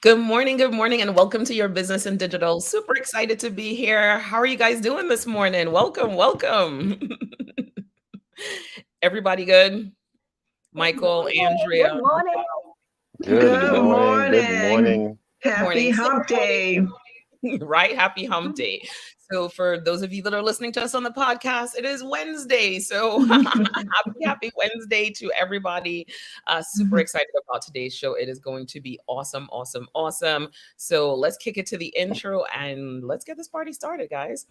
good morning, and welcome to your business and digital. Super excited to be here. How are you guys doing this morning? Welcome, welcome. Everybody good? Good Michael, morning. Good Andrea, morning. Good Good morning. Good morning. morning. Happy morning. So, hump day. right, happy hump day. So, for those of you that are listening to us on the podcast, it is Wednesday. So, happy Wednesday to everybody. Super excited about today's show. It is going to be awesome, awesome, awesome. So, let's kick it to the intro and let's get this party started, guys.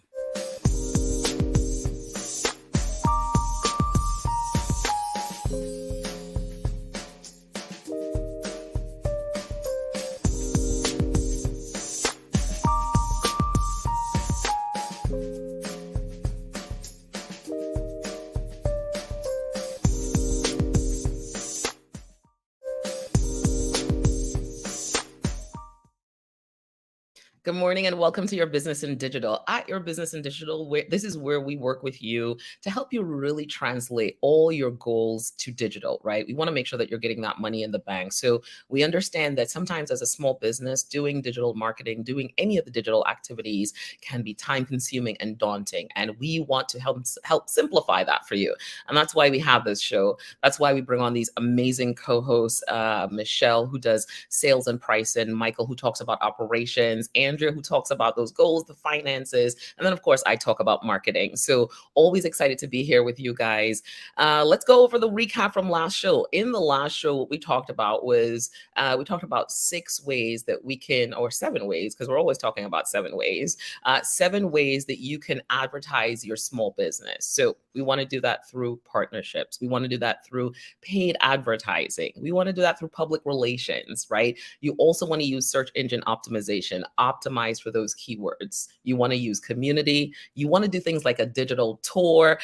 Good morning and welcome to Your Business in Digital. At Your Business in Digital, this is where we work with you to help you really translate all your goals to digital, right? We want to make sure that you're getting that money in the bank. So we understand that sometimes as a small business, doing digital marketing, doing any of the digital activities can be time consuming and daunting. And we want to help simplify that for you. And that's why we have this show. That's why we bring on these amazing co-hosts, Michelle, who does sales and pricing, Michael, who talks about operations, Andrea, who talks about those goals, the finances, and then of course I talk about marketing. So always excited to be here with you guys. Let's go over the recap from last show. In the last show, what we talked about was we talked about 6 ways that we can, or 7 ways, because we're always talking about 7 ways that you can advertise your small business. So we want to do that through partnerships. We want to do that through paid advertising. We want to do that through public relations, right? You also want to use search engine optimization, optimize for those keywords. You want to use community. You want to do things like a digital tour,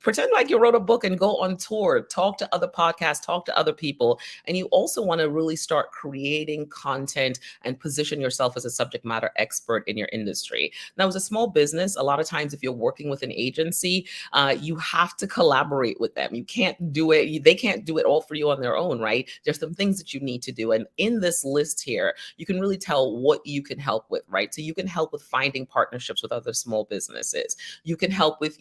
pretend like you wrote a book and go on tour, talk to other podcasts, talk to other people. And you also want to really start creating content and position yourself as a subject matter expert in your industry. Now, as a small business, a lot of times if you're working with an agency, you have to collaborate with them. You can't do it. They can't do it all for you on their own, right? There's some things that you need to do. And in this list here, you can really tell what you can help with, right? So you can help with finding partnerships with other small businesses. You can help with,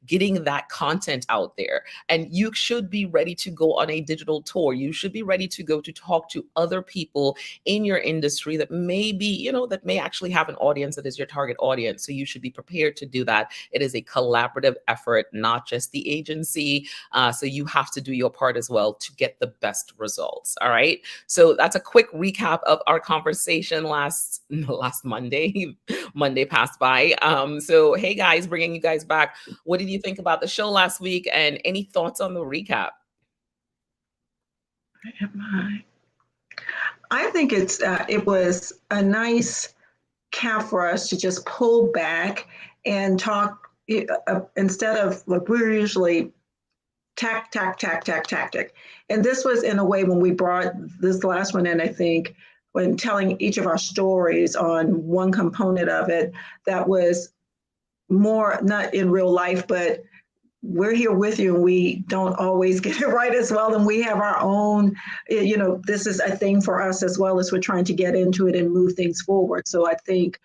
getting that content out there. And you should be ready to go on a digital tour. You should be ready to go to talk to other people in your industry that may be, that may actually have an audience that is your target audience. So you should be prepared to do that. It is a collaborative effort, not just the agency. So you have to do your part as well to get the best results. All right. So that's a quick recap of our conversation last Monday. Monday passed by. So hey guys, bringing you guys back. What did you think about the show last week, and any thoughts on the recap? I think it was a nice cap for us to just pull back and talk instead of like we're usually tactic. And this was in a way when we brought this last one in, I think, when telling each of our stories on one component of it, that was more not in real life, but we're here with you and we don't always get it right as well. And we have our own, this is a thing for us as well as we're trying to get into it and move things forward. So I think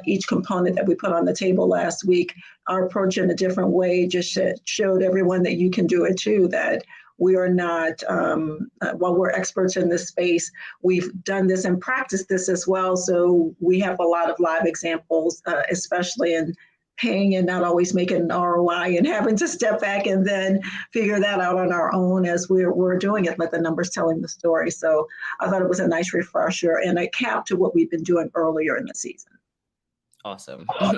each component that we put on the table last week, our approach in a different way just showed everyone that you can do it too, that we are not, while we're experts in this space, we've done this and practiced this as well. So we have a lot of live examples, especially in paying and not always making an ROI and having to step back and then figure that out on our own as we're doing it, let the numbers telling the story. So I thought it was a nice refresher and a cap to what we've been doing earlier in the season. Awesome. Yeah,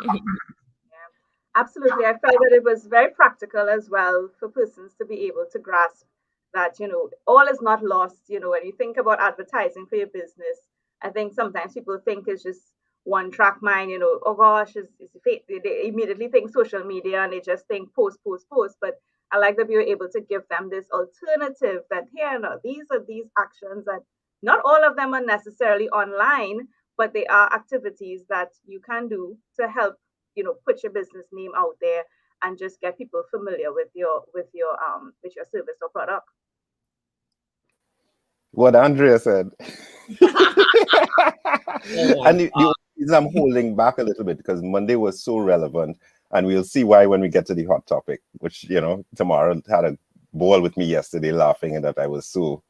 absolutely. I felt that it was very practical as well for persons to be able to grasp that, all is not lost. When you think about advertising for your business, I think sometimes people think it's just one track mind, oh gosh, they immediately think social media and they just think post. But I like that we were able to give them this alternative that here, no, these are these actions, and not all of them are necessarily online, but they are activities that you can do to help, put your business name out there and just get people familiar with your service or product. What Andrea said. Oh my And the only reason I'm holding back a little bit because Monday was so relevant, and we'll see why when we get to the hot topic, which, tomorrow had a ball with me yesterday laughing and that I was so,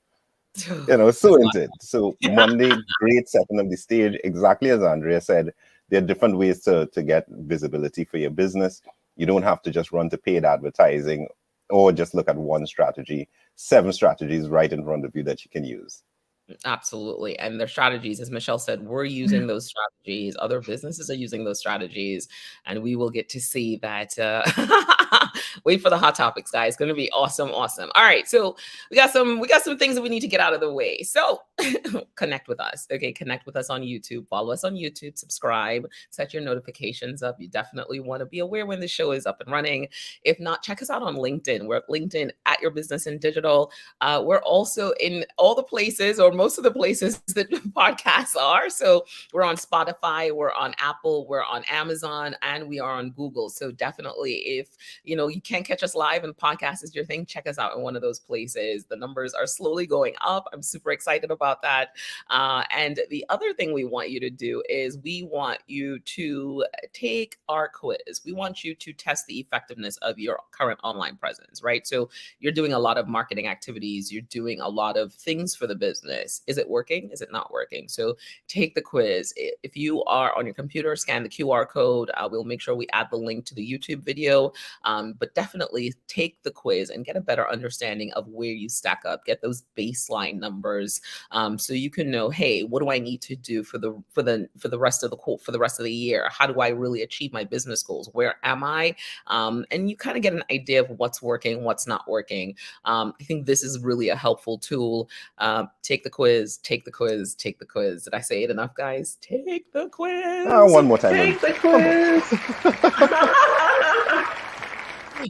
so into it. So Monday, great setting of the stage, exactly as Andrea said, there are different ways to get visibility for your business. You don't have to just run to paid advertising or just look at one strategy. 7 strategies right in front of you that you can use. Absolutely. And their strategies, as Michelle said, we're using those strategies. Other businesses are using those strategies, and we will get to see that. Wait for the hot topics, guys. It's going to be awesome. Awesome. All right. So we got some things that we need to get out of the way. So connect with us. Okay. Connect with us on YouTube. Follow us on YouTube. Subscribe. Set your notifications up. You definitely want to be aware when the show is up and running. If not, check us out on LinkedIn. We're at LinkedIn at Your Business in Digital. We're also in all the places, or most of the places that podcasts are. So we're on Spotify, we're on Apple, we're on Amazon, and we are on Google. So definitely, if you can't catch us live and podcast is your thing, check us out in one of those places. The numbers are slowly going up. I'm super excited about that. And the other thing we want you to do is we want you to take our quiz. We want you to test the effectiveness of your current online presence, right? So you're doing a lot of marketing activities, you're doing a lot of things for the business. Is it working? Is it not working? So take the quiz. If you are on your computer, scan the QR code. We'll make sure we add the link to the YouTube video. But definitely take the quiz and get a better understanding of where you stack up. Get those baseline numbers, so you can know, hey, what do I need to do for the rest of the year? How do I really achieve my business goals? Where am I? And you kind of get an idea of what's working, what's not working. I think this is really a helpful tool. Take the quiz, take the quiz, take the quiz. Did I say it enough, guys? Take the quiz. One more time. Take the quiz.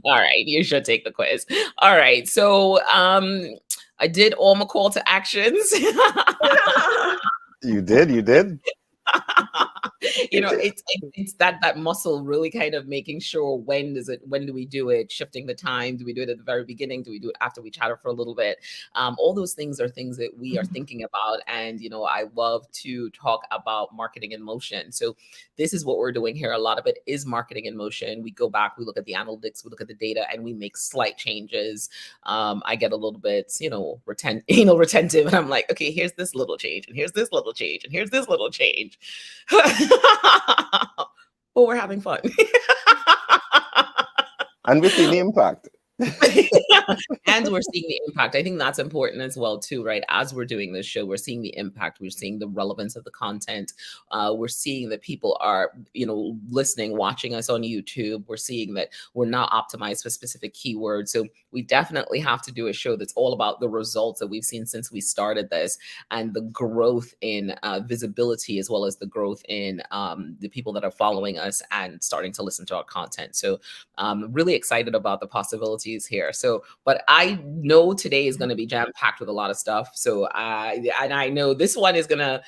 All right, you should take the quiz. All right, so I did all my call to actions. You did. It's that muscle really kind of making sure when do we do it, shifting the time, do we do it at the very beginning, do we do it after we chatter for a little bit? All those things are things that we are thinking about, and I love to talk about marketing in motion. So this is what we're doing here. A lot of it is marketing in motion. We go back, we look at the analytics, we look at the data, and we make slight changes. I get a little bit retentive, and I'm like, okay, here's this little change, and here's this little change, and here's this little change. But we're having fun. And we see the impact. And we're seeing the impact. I think that's important as well, too, right? As we're doing this show, we're seeing the impact. We're seeing the relevance of the content. We're seeing that people are, listening, watching us on YouTube. We're seeing that we're not optimized for specific keywords. So we definitely have to do a show that's all about the results that we've seen since we started this, and the growth in visibility, as well as the growth in the people that are following us and starting to listen to our content. So I'm really excited about the possibilities here. So, but I know today is going to be jam-packed with a lot of stuff. So I know this one is going to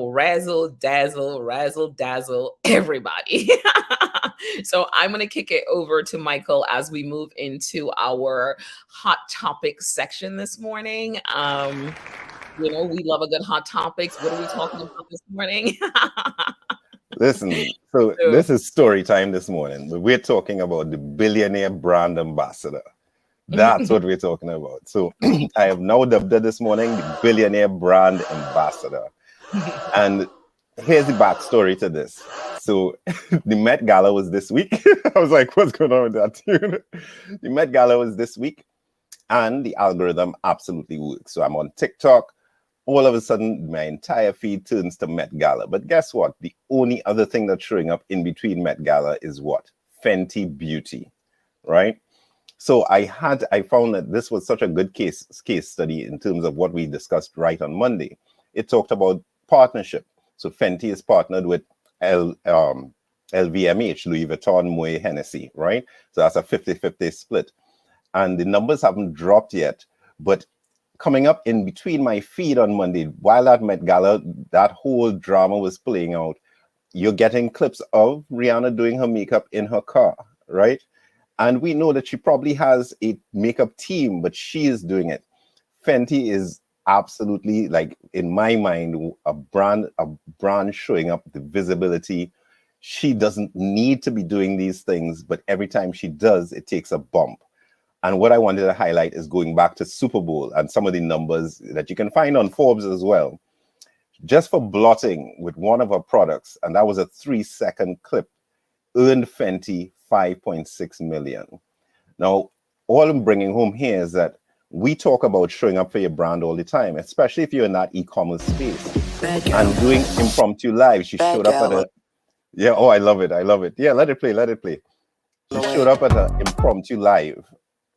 razzle dazzle everybody. So I'm going to kick it over to Michael as we move into our hot topics section this morning. We love a good hot topics. What are we talking about this morning? Listen, so this is story time this morning. We're talking about the billionaire brand ambassador. That's what we're talking about. So I have now dubbed it this morning the billionaire brand ambassador. And here's the backstory to this. So the Met Gala was this week. I was like, what's going on with that? The Met Gala was this week, and the algorithm absolutely works. So I'm on TikTok. All of a sudden, my entire feed turns to Met Gala. But guess what? The only other thing that's showing up in between Met Gala is what? Fenty Beauty, right? So I found that this was such a good case study in terms of what we discussed right on Monday. It talked about partnership. So Fenty is partnered with LVMH, Louis Vuitton, Moet Hennessy, right? So that's a 50-50 split. And the numbers haven't dropped yet, but coming up in between my feed on Monday, while at Met Gala, that whole drama was playing out, you're getting clips of Rihanna doing her makeup in her car, right? And we know that she probably has a makeup team, but she is doing it. Fenty is absolutely, like, in my mind, a brand showing up, the visibility. She doesn't need to be doing these things, but every time she does, it takes a bump. And what I wanted to highlight is going back to Super Bowl and some of the numbers that you can find on Forbes as well. Just for blotting with one of our products, and that was a 3-second clip, earned Fenty 5.6 million. Now, all I'm bringing home here is that we talk about showing up for your brand all the time, especially if you're in that e-commerce space and doing impromptu live. She showed up at a, yeah, oh, I love it. I love it. Yeah, let it play. Let it play. She showed up at an impromptu live,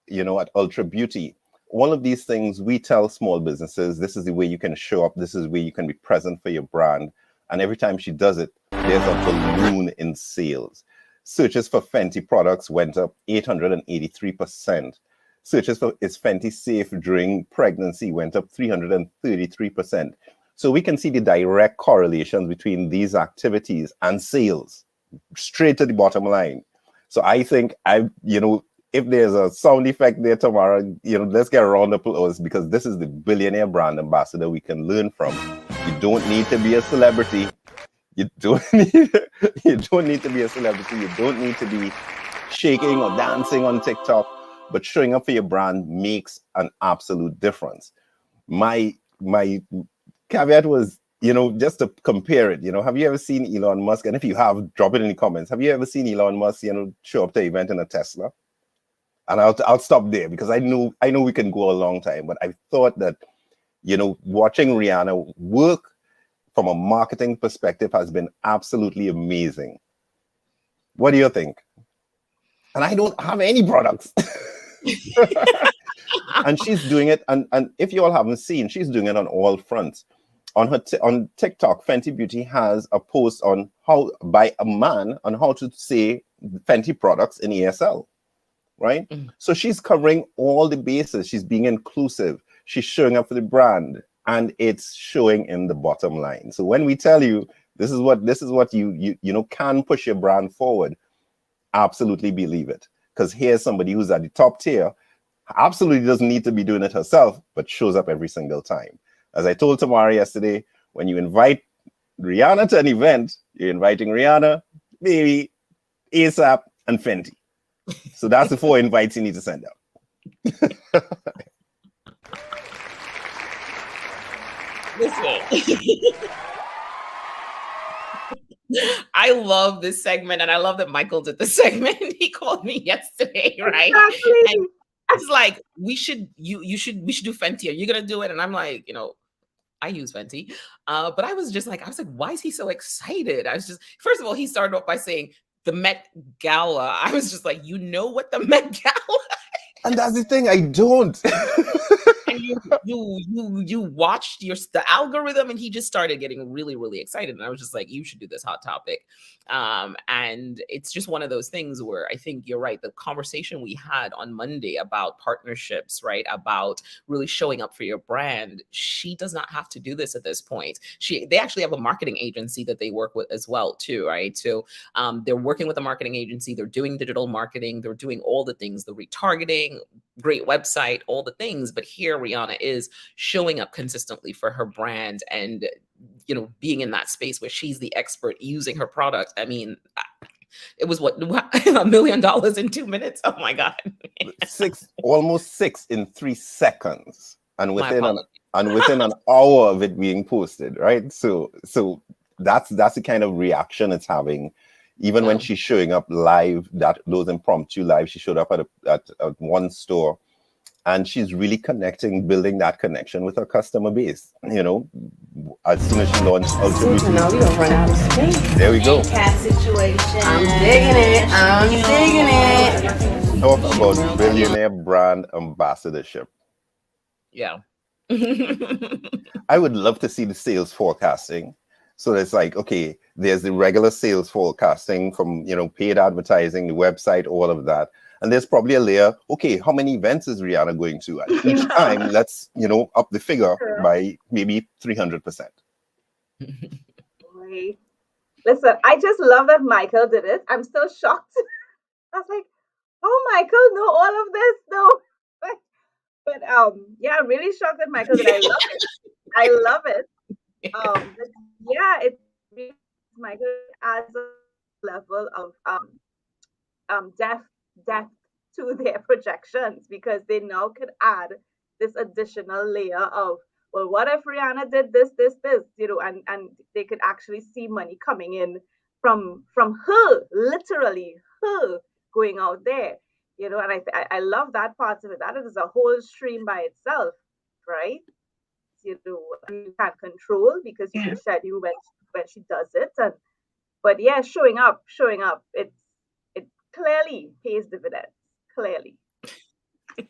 you know, at Ultra Beauty. All of these things, we tell small businesses, this is the way you can show up. This is where you can be present for your brand. And every time she does it, there's a balloon in sales. Searches for Fenty products went up 883%. Searches for is Fenty safe during pregnancy went up 333%. So we can see the direct correlations between these activities and sales, straight to the bottom line. So I think if there's a sound effect there tomorrow, let's get a round of applause, because this is the billionaire brand ambassador we can learn from. You don't need to be a celebrity. You don't need to be a celebrity. You don't need to be shaking or dancing on TikTok, but showing up for your brand makes an absolute difference. My caveat was, just to compare it, have you ever seen Elon Musk? And if you have, drop it in the comments. Have you ever seen Elon Musk, show up to an event in a Tesla? And I'll stop there, because I know we can go a long time, but I thought that, watching Rihanna work from a marketing perspective has been absolutely amazing. What do you think? And I don't have any products. And she's doing it. And if you all haven't seen, she's doing it on all fronts. On TikTok, Fenty Beauty has a post by a man on how to say Fenty products in ESL. Right? Mm-hmm. So she's covering all the bases. She's being inclusive. She's showing up for the brand, and it's showing in the bottom line. So when we tell you this is what you can push your brand forward, absolutely believe it. Because here's somebody who's at the top tier, absolutely doesn't need to be doing it herself, but shows up every single time. As I told Tamara yesterday, when you invite Rihanna to an event, you're inviting Rihanna, maybe ASAP, and Fenty. So that's the 4 invites you need to send out. I love this segment, and I love that Michael did the segment. He called me yesterday, right? Exactly. And it's like, we should do Fenty. Are you gonna do it? And I'm like, I use Fenty. But I was like, why is he so excited? First of all, he started off by saying the Met Gala. I was just like, what the Met Gala? And that's the thing, I don't. And you watched the algorithm, and he just started getting really, really excited. And I was just like, you should do this hot topic. And it's just one of those things where I think you're right. The conversation we had on Monday about partnerships, right? About really showing up for your brand. She does not have to do this at this point. They actually have a marketing agency that they work with as well, too, right? So they're working with a marketing agency. They're doing digital marketing. They're doing all the things, the retargeting, great website, all the things. But here Rihanna is showing up consistently for her brand, and being in that space where she's the expert using her product. I mean, it was $1 million in 2 minutes. Oh my God. Almost 6 in 3 seconds. And within an hour of it being posted, right? So that's the kind of reaction it's having. Even when she's showing up live, those impromptu live, she showed up at one store, and she's really building that connection with her customer base. As soon as she launched Ultra Beauty. Now we gonna run out of space. There we go. Cat situation. I'm digging it. Talk about billionaire brand ambassadorship. Yeah. I would love to see the sales forecasting. So it's like, okay, there's the regular sales forecasting from, paid advertising, the website, all of that. And there's probably a layer, okay, how many events is Rihanna going to? And each time, let's, up the figure by maybe 300%. Wait. Listen, I just love that Michael did it. I'm still shocked. I was like, oh, Michael, know all of this? No. But yeah, I'm really shocked that Michael did. I love it. I love it. Michael, adds a level of depth to their projections, because they now could add this additional layer of, well, what if Rihanna did this, and they could actually see money coming in from her, literally her going out there, and I love that part of it. That is a whole stream by itself, right? And you can't control, because you can schedule when she does it, but yeah, showing up, it clearly pays dividends. Clearly,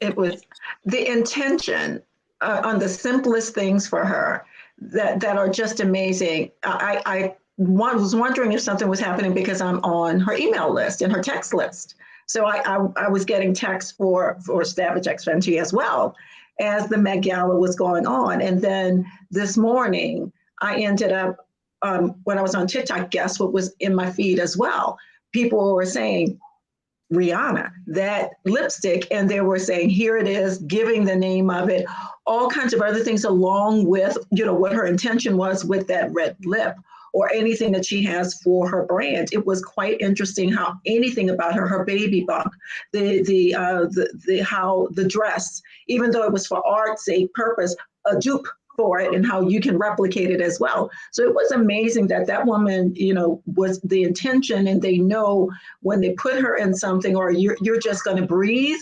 it was the intention on the simplest things for her that are just amazing. I was wondering if something was happening, because I'm on her email list and her text list. So I was getting texts for Strategist Fenty as well as the Met Gala was going on. And then this morning, I ended up, when I was on TikTok, guess what was in my feed as well? People were saying, Rihanna, that lipstick, and they were saying, here it is, giving the name of it, all kinds of other things along with, what her intention was with that red lip or anything that she has for her brand. It was quite interesting how anything about her baby bump, how the dress, even though it was for art's sake purpose, a dupe for it, and how you can replicate it as well. So it was amazing that woman, was the intention, and they know when they put her in something, or you're just going to breathe,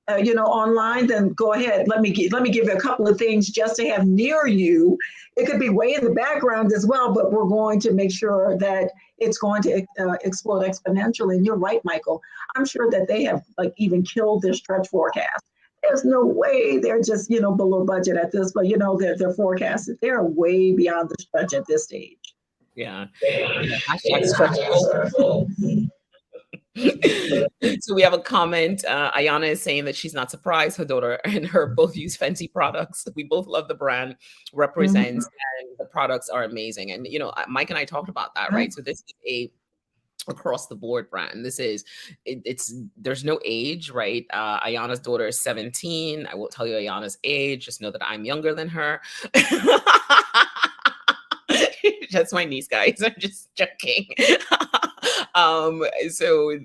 online, then go ahead. Let me give you a couple of things just to have near you. It could be way in the background as well, but we're going to make sure that it's going to explode exponentially. And you're right, Michael. I'm sure that they have even killed their stretch forecast. There's no way they're just, below budget at this, but their forecasts, they're way beyond the stretch at this stage. Yeah. Hashtag stretch goal. So we have a comment. Ayana is saying that she's not surprised her daughter and her both use Fenty products. We both love the brand, represents, and the products are amazing. And, Mike and I talked about that, right? So this is a across the board brand. This is there's no age, right? Ayana's daughter is 17. I won't tell you Ayana's age, just know that I'm younger than her. That's my niece, guys. I'm just joking. So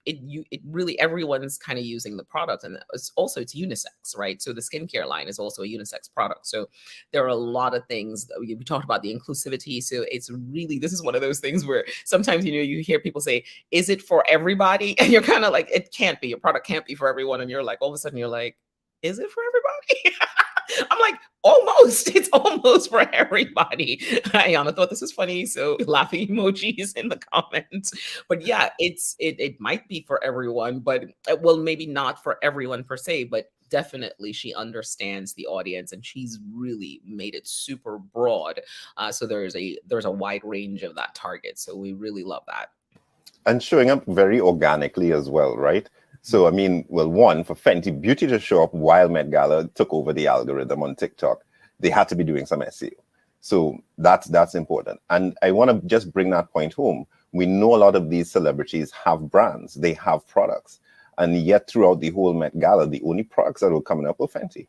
it really, everyone's kind of using the product, and it's unisex, right? So the skincare line is also a unisex product. So there are a lot of things that we talked about, the inclusivity. So it's really, this is one of those things where sometimes, you hear people say, is it for everybody? And you're kind of like, it can't be, your product can't be for everyone. And you're like, all of a sudden you're like, is it for everybody? I'm like, almost. It's almost for everybody. Ayana thought this was funny, so laughing emojis in the comments. But yeah, it might be for everyone, but well, maybe not for everyone per se, but definitely she understands the audience, and she's really made it super broad. So there's a wide range of that target. So we really love that. And showing up very organically as well, right? So, one, for Fenty Beauty to show up while Met Gala took over the algorithm on TikTok, they had to be doing some SEO. So that's important. And I want to just bring that point home. We know a lot of these celebrities have brands, they have products. And yet throughout the whole Met Gala, the only products that were coming up were Fenty.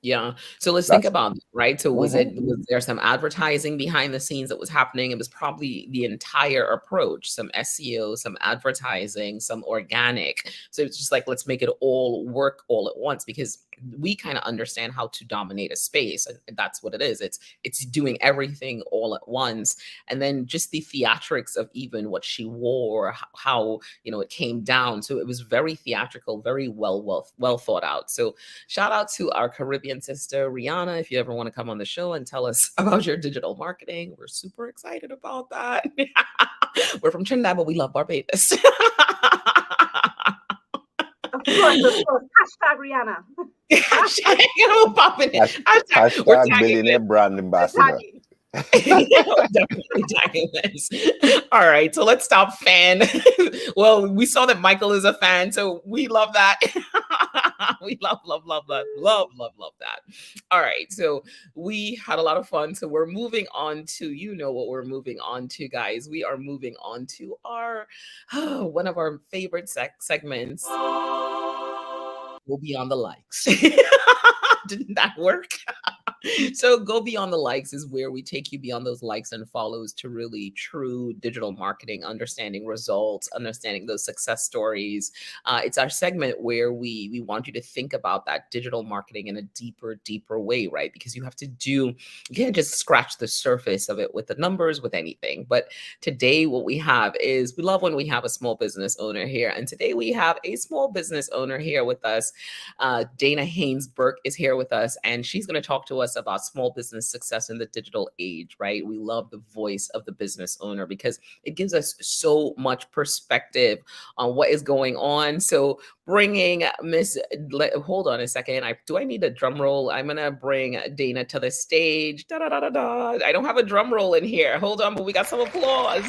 Yeah. So let's think about it, right? So was there some advertising behind the scenes that was happening? It was probably the entire approach, some SEO, some advertising, some organic. So it's just like, let's make it all work all at once, because we kind of understand how to dominate a space. And that's what it is. It's doing everything all at once. And then just the theatrics of even what she wore, how, it came down. So it was very theatrical, very well thought out. So shout out to our Caribbean sister, Rihanna. If you ever want to come on the show and tell us about your digital marketing, we're super excited about that. We're from Trinidad, but we love Barbados. Of course. Hashtag Rihanna. Hashtag billionaire brand ambassador. Definitely tagging this. All right, so let's stop fan. Well, we saw that Michael is a fan, so we love that. We love that. Love that. All right, so we had a lot of fun. So we're moving on to, what we're moving on to, guys. We are moving on to our one of our favorite segments. We'll be on the likes. Didn't that work? So go beyond the likes is where we take you beyond those likes and follows to really true digital marketing, understanding results, understanding those success stories. It's our segment where we want you to think about that digital marketing in a deeper way, right? Because you have to you can't just scratch the surface of it with the numbers, with anything. But today, what we have is we love when we have a small business owner here. And today we have a small business owner here with us. Dana Hayes-Burke is here with us, and she's going to talk to us about small business success in the digital age, right? We love the voice of the business owner because it gives us so much perspective on what is going on. So bringing hold on a second. Do I need a drum roll? I'm going to bring Dana to the stage. Da, da, da, da, da. I don't have a drum roll in here. Hold on, but we got some applause.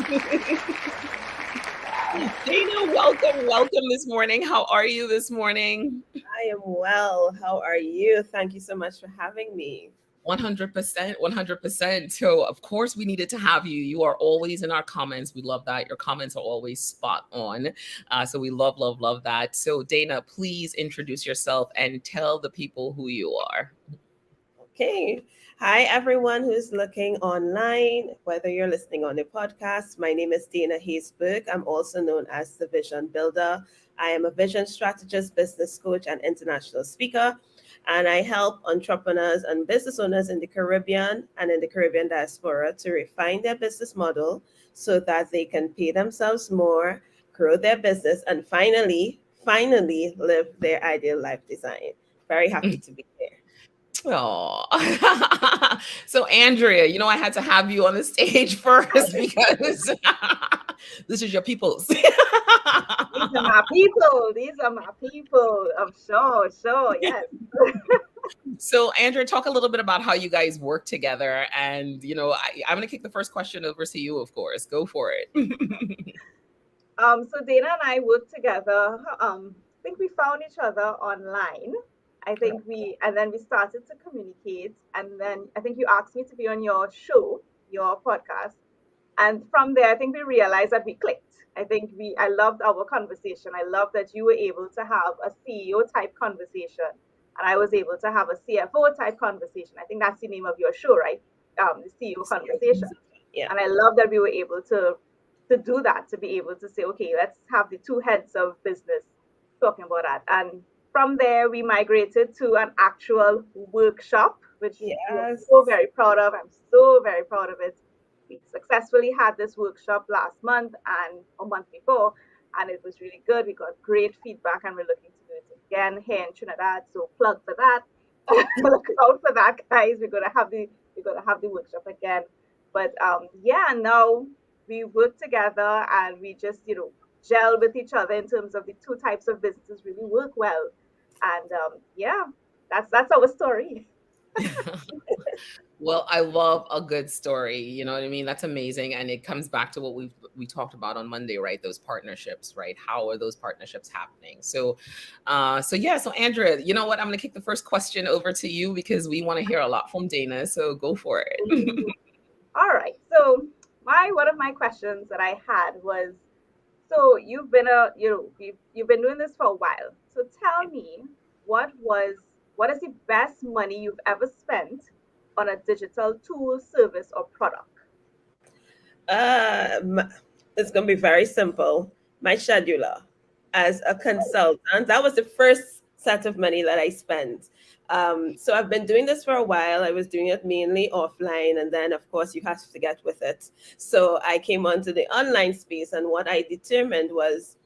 Dana, welcome this morning. How are you this morning? I am well. How are you? Thank you so much for having me. 100%. So of course we needed to have you. You are always in our comments. We love that. Your comments are always spot on. So we love that. So Dana, please introduce yourself and tell the people who you are. Okay. Hi, everyone who's looking online, whether you're listening on the podcast. My name is Dana Hayes-Burke. I'm also known as the Vision Builder. I am a vision strategist, business coach, and international speaker. And I help entrepreneurs and business owners in the Caribbean and in the Caribbean diaspora to refine their business model so that they can pay themselves more, grow their business, and finally live their ideal life design. Very happy to be here. Oh, so Andrea, I had to have you on the stage first because this is your people's. These are my people. I'm sure, yes. So Andrea, talk a little bit about how you guys work together. And, I'm going to kick the first question over to you, of course. Go for it. So Dana and I work together. I think we found each other online. Then we started to communicate. And then I think you asked me to be on your show, your podcast. And from there, I think we realized that we clicked. I loved our conversation. I loved that you were able to have a CEO type conversation, and I was able to have a CFO type conversation. I think that's the name of your show, right? The CEO conversation. Yeah. And I love that we were able to do that, to be able to say, okay, let's have the two heads of business talking about that. And from there, we migrated to an actual workshop, which we're so very proud of. I'm so very proud of it. We successfully had this workshop last month and a month before, and it was really good. We got great feedback, and we're looking to do it again here in Trinidad. So plug for that. Look out for that, guys. We're gonna have the workshop again. But now we work together and we just gel with each other in terms of the two types of businesses really work well. And that's our story. Well, I love a good story. You know what I mean? That's amazing. And it comes back to what we talked about on Monday, right? Those partnerships, right? How are those partnerships happening? So Andrea, you know what? I'm going to kick the first question over to you because we want to hear a lot from Dana. So go for it. All right. So one of my questions that I had was, so you've been you've been doing this for a while. So tell me, what is the best money you've ever spent on a digital tool, service, or product? It's going to be very simple. My scheduler as a consultant, that was the first set of money that I spent. So I've been doing this for a while. I was doing it mainly offline, and then of course you have to get with it. So I came onto the online space, and what I determined was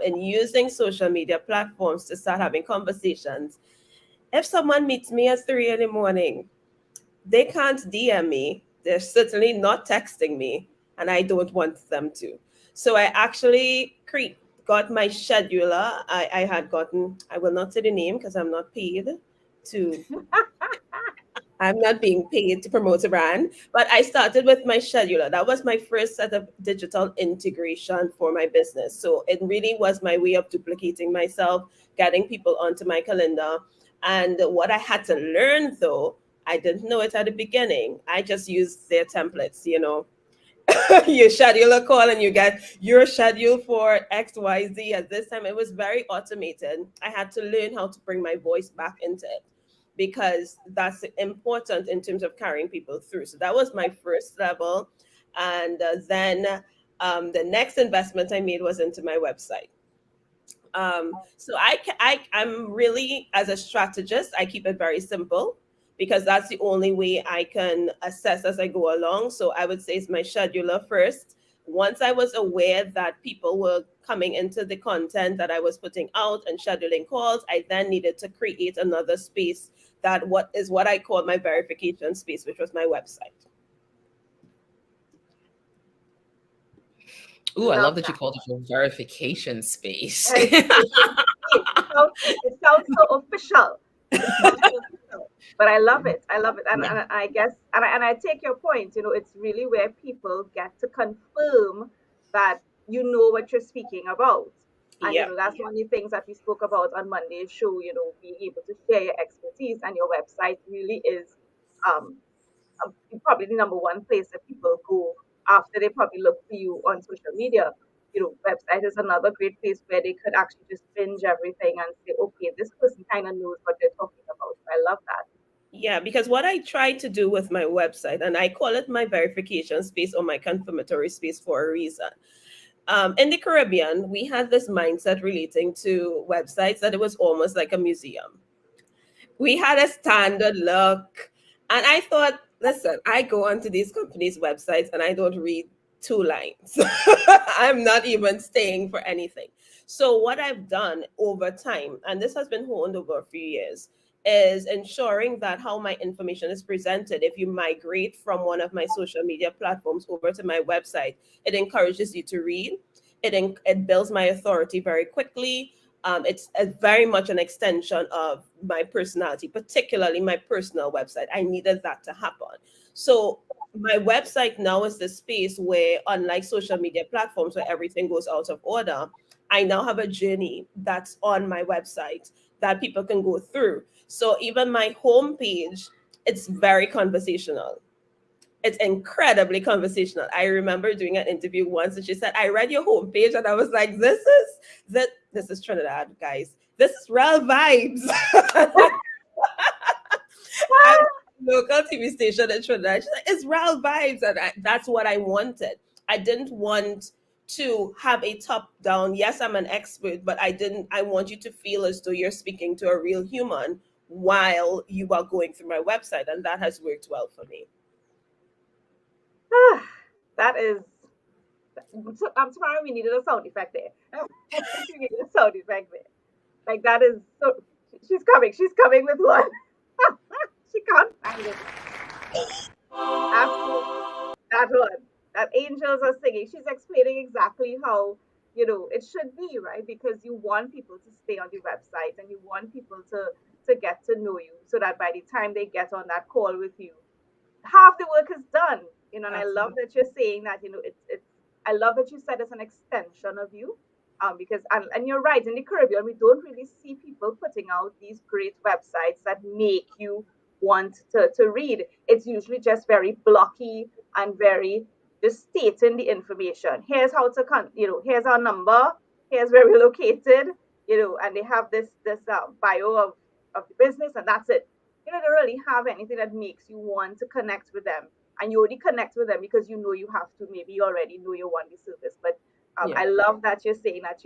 in using social media platforms to start having conversations. If someone meets me at 3 a.m, they can't DM me. They're certainly not texting me, and I don't want them to. So I actually got my scheduler. I will not say the name because I'm not paid to. I'm not being paid to promote a brand, but I started with my scheduler. That was my first set of digital integration for my business. So it really was my way of duplicating myself, getting people onto my calendar. And what I had to learn, though, I didn't know it at the beginning. I just used their templates, You schedule a call and you get your schedule for XYZ at this time. It was very automated. I had to learn how to bring my voice back into it. because that's important in terms of carrying people through. So that was my first level. And then the next investment I made was into my website. So I'm really, as a strategist, I keep it very simple because that's the only way I can assess as I go along. So I would say it's my scheduler first. Once I was aware that people were coming into the content that I was putting out and scheduling calls, I then needed to create another space that what I call my verification space, which was my website. Ooh, I love that you called it your verification space. It sounds so official. But I love it. I love it. And I guess, and I take your point, it's really where people get to confirm that you know what you're speaking about. And that's one of the things that we spoke about on Monday's show, being able to share your expertise, and your website really is probably the number one place that people go after they probably look for you on social media. Website is another great place where they could actually just binge everything and say, okay, this person kind of knows what they're talking about. So I love that. Yeah, because what I try to do with my website, and I call it my verification space or my confirmatory space for a reason. In the Caribbean, we had this mindset relating to websites that it was almost like a museum. We had a standard look, and I thought, listen, I go onto these companies' websites and I don't read 2 lines. I'm not even staying for anything. So what I've done over time, and this has been honed over a few years, is ensuring that how my information is presented. If you migrate from one of my social media platforms over to my website, it encourages you to read. It builds my authority very quickly. It's very much an extension of my personality, particularly my personal website. I needed that to happen. So my website now is the space where, unlike social media platforms where everything goes out of order, I now have a journey that's on my website that people can go through. So even my homepage, it's very conversational. It's incredibly conversational. I remember doing an interview once and she said, I read your homepage and I was like, this is Trinidad, guys. This is real vibes. I'm local TV station in Trinidad. She's like, it's real vibes. And that's what I wanted. I didn't want to have a top down, yes, I'm an expert, but I want you to feel as though you're speaking to a real human while you are going through my website. And that has worked well for me. That is, I'm sorry, we needed a sound effect there. We needed a sound effect there. Like, that is so, she's coming with one. She can't find it. Absolutely. That one. That angels are singing. She's explaining exactly how, it should be, right? Because you want people to stay on the website and you want people to get to know you so that by the time they get on that call with you, half the work is done. And I love that you're saying that, I love that you said it's an extension of you. Because, and you're right, in the Caribbean, we don't really see people putting out these great websites that make you want to read. It's usually just very blocky and very just stating the information. Here's how to here's our number, here's where we're located, and they have this bio of the business, and that's it. They don't really have anything that makes you want to connect with them. And you only connect with them because you have to, maybe you already know you want the service. But I love that you're saying that,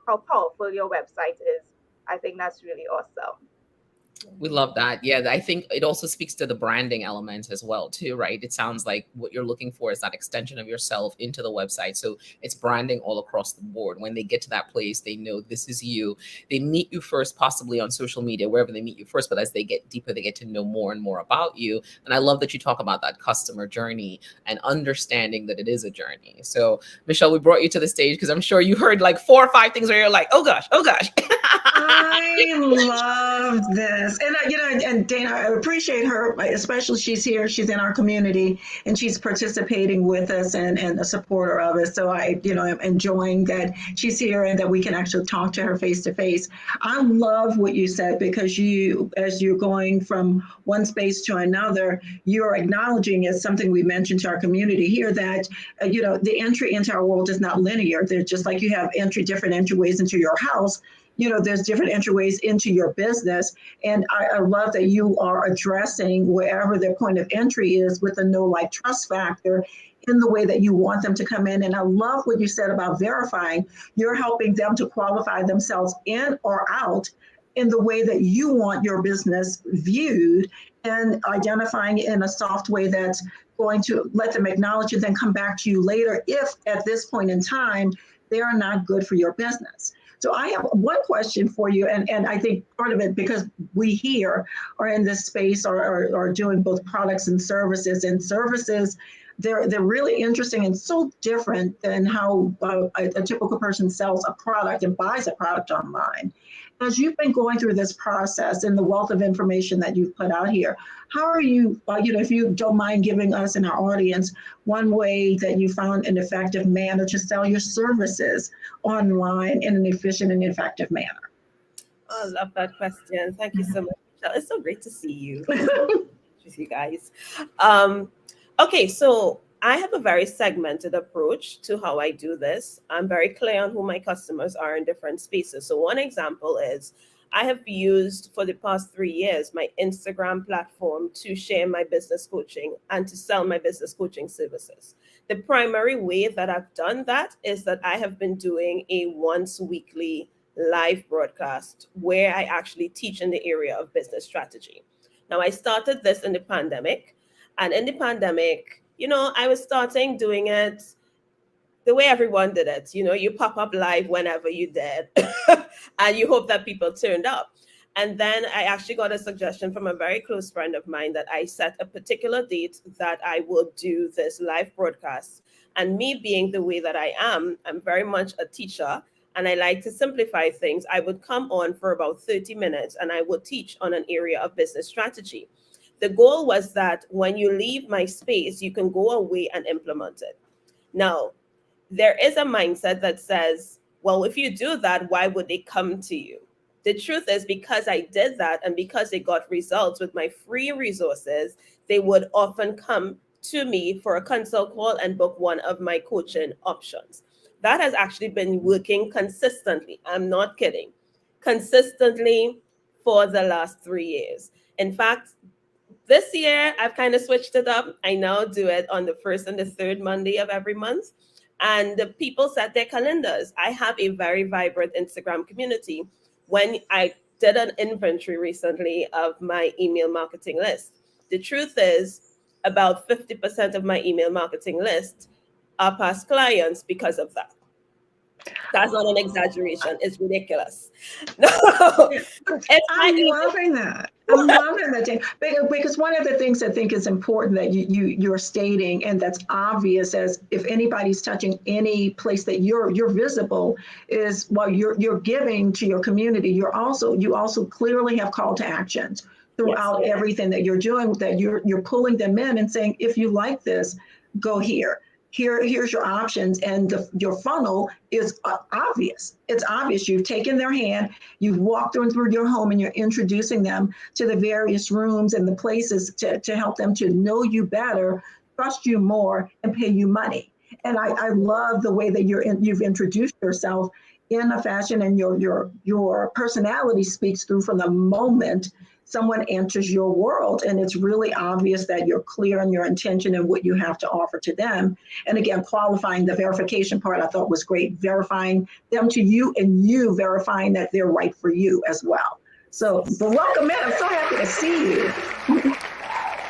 how powerful your website is. I think that's really awesome. We love that. Yeah, I think it also speaks to the branding element as well, too, right? It sounds like what you're looking for is that extension of yourself into the website. So it's branding all across the board. When they get to that place, they know this is you. They meet you first, possibly on social media, wherever they meet you first. But as they get deeper, they get to know more and more about you. And I love that you talk about that customer journey and understanding that it is a journey. So, Michelle, we brought you to the stage because I'm sure you heard like 4 or 5 things where you're like, oh gosh. I love this. And, and Dana, I appreciate her, especially she's here, she's in our community and she's participating with us and a supporter of us. So I, am enjoying that she's here and that we can actually talk to her face to face. I love what you said because as you're going from one space to another, you're acknowledging, as something we mentioned to our community here, that, the entry into our world is not linear. They're just like you have different entryways into your house. there's different entryways into your business. And I love that you are addressing wherever their point of entry is with the know, like, trust factor in the way that you want them to come in. And I love what you said about verifying. You're helping them to qualify themselves in or out in the way that you want your business viewed, and identifying it in a soft way that's going to let them acknowledge it, then come back to you later if at this point in time they are not good for your business. So I have one question for you, and I think part of it, because we here are in this space are doing both products and services, they're really interesting and so different than how a typical person sells a product and buys a product online. As you've been going through this process and the wealth of information that you've put out here, how are you, if you don't mind giving us and our audience one way that you found an effective manner to sell your services online in an efficient and effective manner? Oh, I love that question. Thank you so much, Michelle. It's so great to see you. With you guys. Okay, so I have a very segmented approach to how I do this. I'm very clear on who my customers are in different spaces. So one example is I have used for the past 3 years my Instagram platform to share my business coaching and to sell my business coaching services. The primary way that I've done that is that I have been doing a once weekly live broadcast where I actually teach in the area of business strategy. Now, I started this in the pandemic, and in the pandemic, I was starting doing it the way everyone did it. You pop up live whenever you did, and you hope that people turned up. And then I actually got a suggestion from a very close friend of mine that I set a particular date that I would do this live broadcast. And me being the way that I am, I'm very much a teacher, and I like to simplify things. I would come on for about 30 minutes and I would teach on an area of business strategy. The goal was that when you leave my space, you can go away and implement it. Now, there is a mindset that says, well, if you do that, why would they come to you? The truth is, because I did that and because they got results with my free resources, they would often come to me for a consult call and book one of my coaching options. That has actually been working consistently. I'm not kidding. Consistently for the last 3 years. In fact, this year, I've kind of switched it up. I now do it on the first and the third Monday of every month. And the people set their calendars. I have a very vibrant Instagram community. When I did an inventory recently of my email marketing list, the truth is about 50% of my email marketing list are past clients because of that. That's not an exaggeration. It's ridiculous. No, I'm loving that. I'm loving that, Jane. Because one of the things I think is important that you're stating, and that's obvious as if anybody's touching any place that you're visible, is while you're giving to your community, you also clearly have call to actions throughout everything that you're doing, that you're pulling them in and saying, if you like this, go here. Here's your options, and your funnel is obvious. It's obvious. You've taken their hand, you've walked them through your home, and you're introducing them to the various rooms and the places to help them to know you better, trust you more, and pay you money. And I love the way that you've introduced yourself in a fashion, and your personality speaks through from the moment someone enters your world, and it's really obvious that you're clear on your intention and what you have to offer to them. And again, qualifying the verification part I thought was great, verifying them to you and you verifying that they're right for you as well. So, but welcome in. I'm so happy to see you.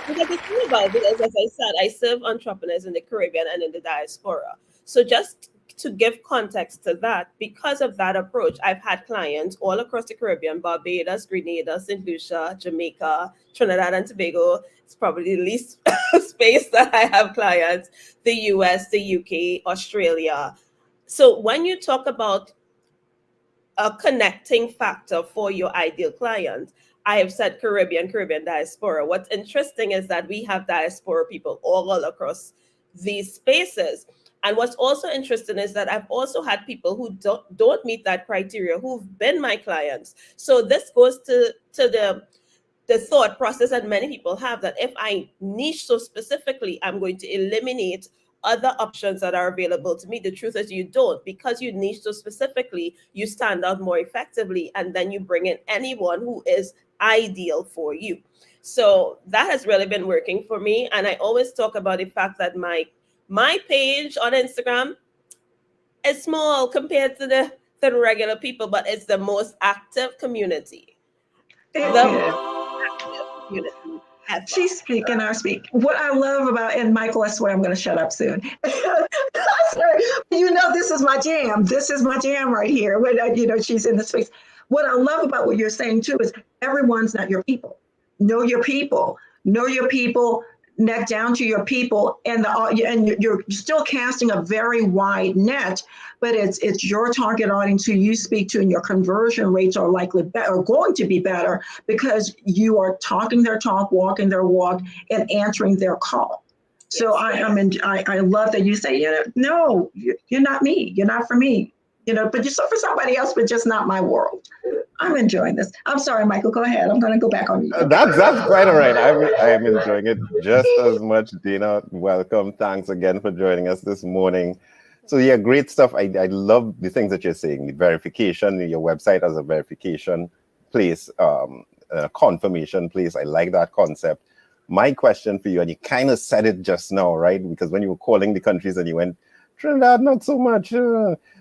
Because the thing about it is, as I said, I serve entrepreneurs in the Caribbean and in the diaspora. So just to give context to that, because of that approach, I've had clients all across the Caribbean: Barbados, Grenada, St. Lucia, Jamaica, Trinidad and Tobago. It's probably the least space that I have clients. The US, the UK, Australia. So when you talk about a connecting factor for your ideal client, I have said Caribbean diaspora. What's interesting is that we have diaspora people all across these spaces. And what's also interesting is that I've also had people who don't meet that criteria who've been my clients. So this goes to the thought process that many people have, that if I niche so specifically, I'm going to eliminate other options that are available to me. The truth is you don't, because you niche so specifically, you stand out more effectively, and then you bring in anyone who is ideal for you. So that has really been working for me. And I always talk about the fact that my page on Instagram is small compared to the regular people, but it's the most active community. The most active community ever. She's speaking our speak. What I love about, and Michael, I swear I'm going to shut up soon. You know, this is my jam. This is my jam right here. When she's in the space. What I love about what you're saying too is everyone's not your people. Know your people. Know your people. Net down to your people, and you're still casting a very wide net, but it's your target audience who you speak to, and your conversion rates are likely better, going to be better, because you are talking their talk, walking their walk, and answering their call. So I love that you say, no, you're not me, you're not for me, but you're for somebody else, but just not my world. I'm enjoying this. I'm sorry, Michael, go ahead. I'm going to go back on you. That's quite all right. I am enjoying it just as much. Dana, welcome. Thanks again for joining us this morning. So yeah, great stuff. I love the things that you're saying. The verification, your website as a verification place, confirmation place. I like that concept. My question for you, and you kind of said it just now, right? Because when you were calling the countries and you went, Trinidad, not so much.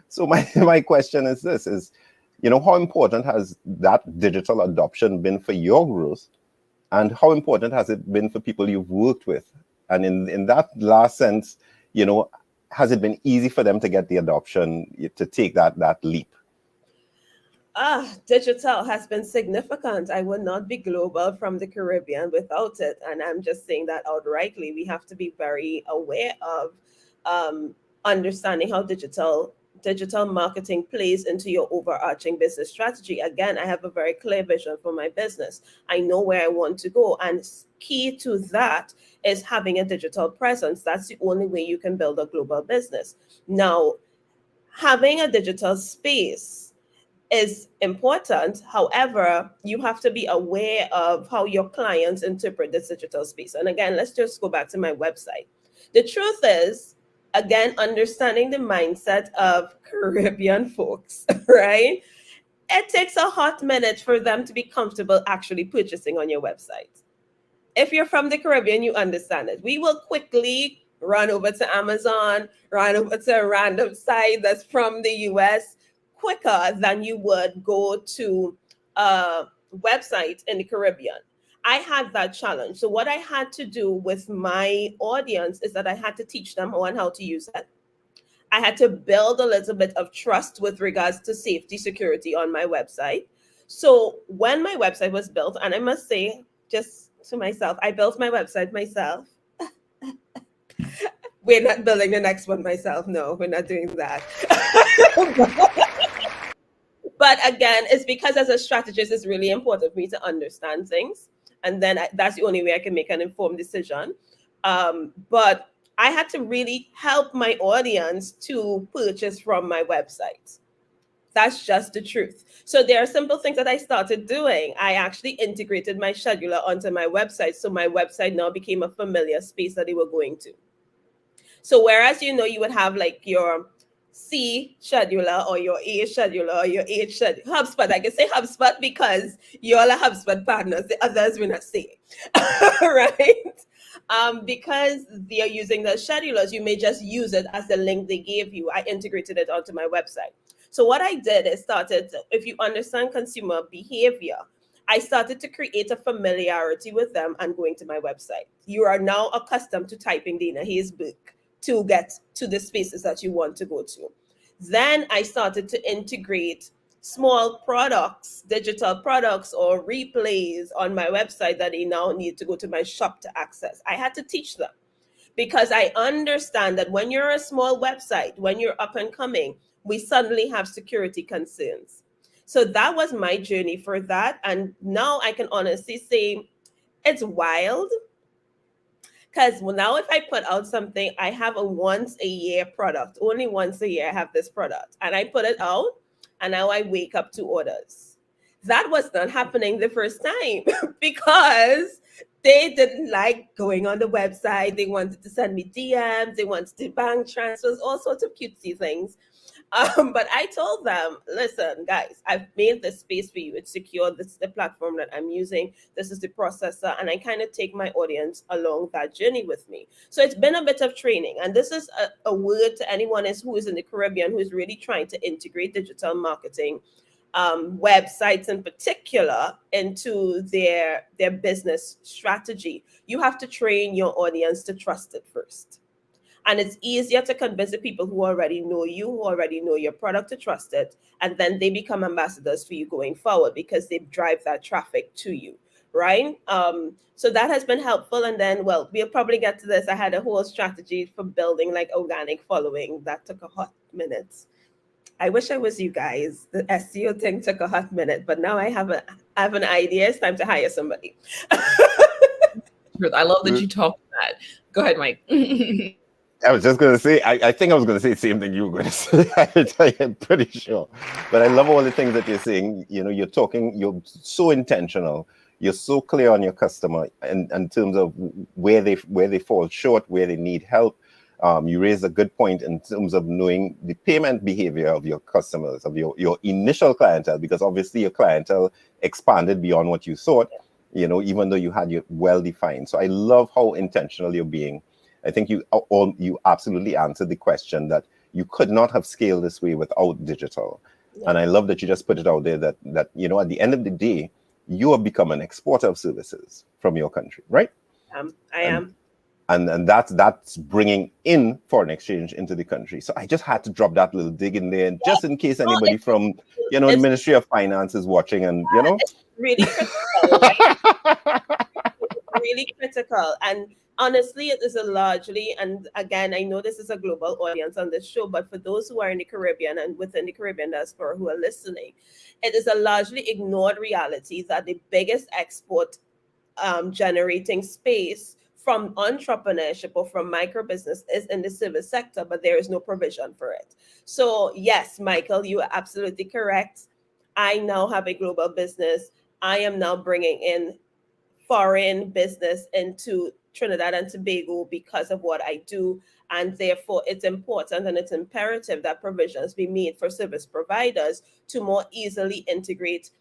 So my question is this, how important has that digital adoption been for your growth? And how important has it been for people you've worked with? And in that last sense, has it been easy for them to get the adoption, to take that leap? Digital has been significant. I would not be global from the Caribbean without it. And I'm just saying that outrightly. We have to be very aware of understanding how digital marketing plays into your overarching business strategy. Again, I have a very clear vision for my business. I know where I want to go. And key to that is having a digital presence. That's the only way you can build a global business. Now, having a digital space is important. However, you have to be aware of how your clients interpret this digital space. And again, let's just go back to my website. The truth is, again, understanding the mindset of Caribbean folks, right? It takes a hot minute for them to be comfortable actually purchasing on your website. If you're from the Caribbean, you understand it. We will quickly run over to Amazon, run over to a random site that's from the US quicker than you would go to a website in the Caribbean. I had that challenge. So what I had to do with my audience is that I had to teach them on how to use it. I had to build a little bit of trust with regards to safety, security on my website. So when my website was built, and I must say, just to myself, I built my website myself. We're not building the next one myself. No, we're not doing that. But again, it's because as a strategist, it's really important for me to understand things. And then that's the only way I can make an informed decision. But I had to really help my audience to purchase from my website. That's just the truth. So there are simple things that I started doing. I actually integrated my scheduler onto my website. So my website now became a familiar space that they were going to. So whereas, you would have like your C scheduler or your A scheduler or your H scheduler, HubSpot. I can say HubSpot because you all are HubSpot partners. The others will not say, right? Because they are using the schedulers, you may just use it as the link they gave you. I integrated it onto my website. So what I did is if you understand consumer behavior, I started to create a familiarity with them and going to my website. You are now accustomed to typing Dana Hayes-Burke to get to the spaces that you want to go to. Then I started to integrate small products, digital products or replays on my website that they now need to go to my shop to access. I had to teach them because I understand that when you're a small website, when you're up and coming, we suddenly have security concerns. So that was my journey for that. And now I can honestly say it's wild. Because now if I put out something, I have a once a year product. Only once a year I have this product. And I put it out and now I wake up to orders. That was not happening the first time because They didn't like going on the website. They wanted to send me DMs. They wanted to bank transfers, all sorts of cutesy things. But I told them, listen, guys, I've made this space for you. It's secure. This is the platform that I'm using. This is the processor. And I kind of take my audience along that journey with me. So it's been a bit of training. And this is a word to anyone who is in the Caribbean who is really trying to integrate digital marketing, websites in particular, into their business strategy. You have to train your audience to trust it first. And it's easier to convince the people who already know you, who already know your product, to trust it. And then they become ambassadors for you going forward because they drive that traffic to you, right? So that has been helpful. And then, well, we'll probably get to this. I had a whole strategy for building like organic following that took a hot minute. I wish I was you guys. The SEO thing took a hot minute, but now I have an idea. It's time to hire somebody. I love that you talked that. Go ahead, Mike. I was just going to say, I think I was going to say the same thing you were going to say. I'm pretty sure. But I love all the things that you're saying. You know, you're so intentional. You're so clear on your customer in terms of where they fall short, where they need help. You raised a good point in terms of knowing the payment behavior of your customers, of your initial clientele, because obviously your clientele expanded beyond what you thought, you know, even though you had your well-defined. So I love how intentional you're being. I think you absolutely answered the question that you could not have scaled this way without digital. Yeah. And I love that you just put it out there that, you know, at the end of the day, you have become an exporter of services from your country, right? I am. And that's bringing in foreign exchange into the country. So I just had to drop that little dig in there, just in case anybody from, you know, the Ministry of Finance is watching, and, you know. It's really critical, right? Really critical. And honestly, it is a largely, and again, I know this is a global audience on this show, but for those who are in the Caribbean and within the Caribbean diaspora who are listening, it is a largely ignored reality that the biggest export generating space from entrepreneurship or from micro business is in the service sector, but there is no provision for it. So yes, Michael, you are absolutely correct. I now have a global business. I am now bringing in foreign business into Trinidad and Tobago because of what I do. And therefore, it's important and it's imperative that provisions be made for service providers to more easily integrate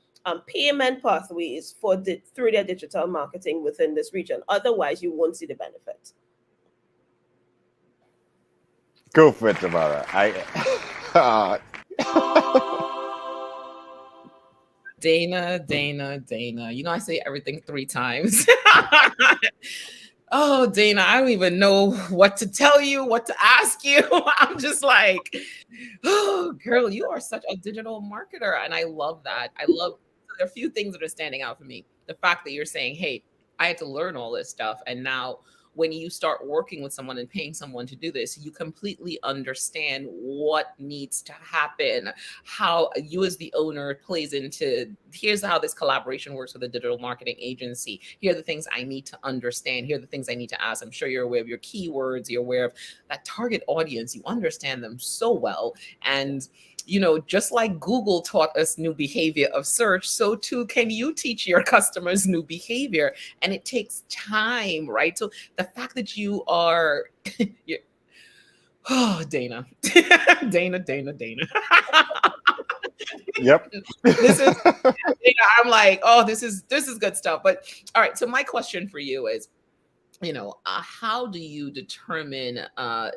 payment pathways through their digital marketing within this region. Otherwise, you won't see the benefit. Go for it, Tamara. Dana. You know, I say everything 3 times. Oh, Dana, I don't even know what to tell you, what to ask you. I'm just like, oh, girl, you are such a digital marketer. And I love that. There are a few things that are standing out for me. The fact that you're saying, hey, I had to learn all this stuff. And now when you start working with someone and paying someone to do this, you completely understand what needs to happen, how you as the owner plays into, here's how this collaboration works with a digital marketing agency. Here are the things I need to understand. Here are the things I need to ask. I'm sure you're aware of your keywords. You're aware of that target audience. You understand them so well. And you know, just like Google taught us new behavior of search, so too can you teach your customers new behavior. And it takes time, right? So the fact that you are, oh, Dana. Dana. Yep. This is, I'm like, oh, this is good stuff. But all right, so my question for you is, you know, how do you determine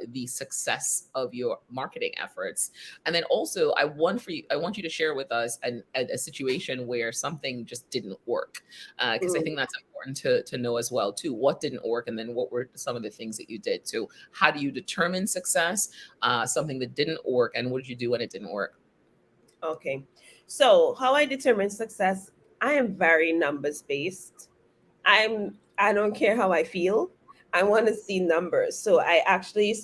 the success of your marketing efforts? And then also, I want you to share with us a situation where something just didn't work, because I think that's important to know as well too. What didn't work, and then what were some of the things that you did? So, how do you determine success? Something that didn't work, and what did you do when it didn't work? Okay, so how I determine success, I am very numbers based. I don't care how I feel. I want to see numbers. So I actually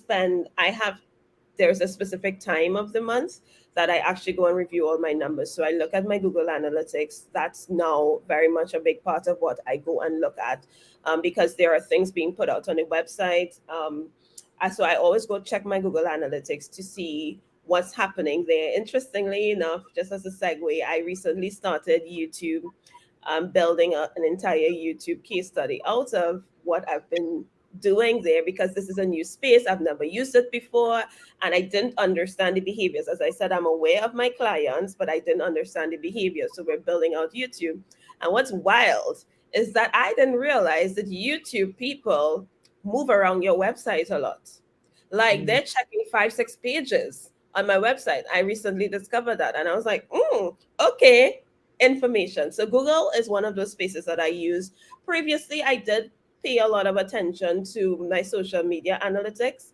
there's a specific time of the month that I actually go and review all my numbers. So I look at my Google Analytics. That's now very much a big part of what I go and look at, because there are things being put out on the website. So I always go check my Google Analytics to see what's happening there. Interestingly enough, just as a segue, I recently started YouTube. building an entire YouTube case study out of what I've been doing there, because this is a new space. I've never used it before, and I didn't understand the behaviors. As I said, I'm aware of my clients, but I didn't understand the behaviors. So we're building out YouTube. And what's wild is that I didn't realize that YouTube people move around your website a lot. Like they're checking 5, 6 pages on my website. I recently discovered that, and I was like, okay, information. So Google is one of those spaces that I use. Previously, I did pay a lot of attention to my social media analytics.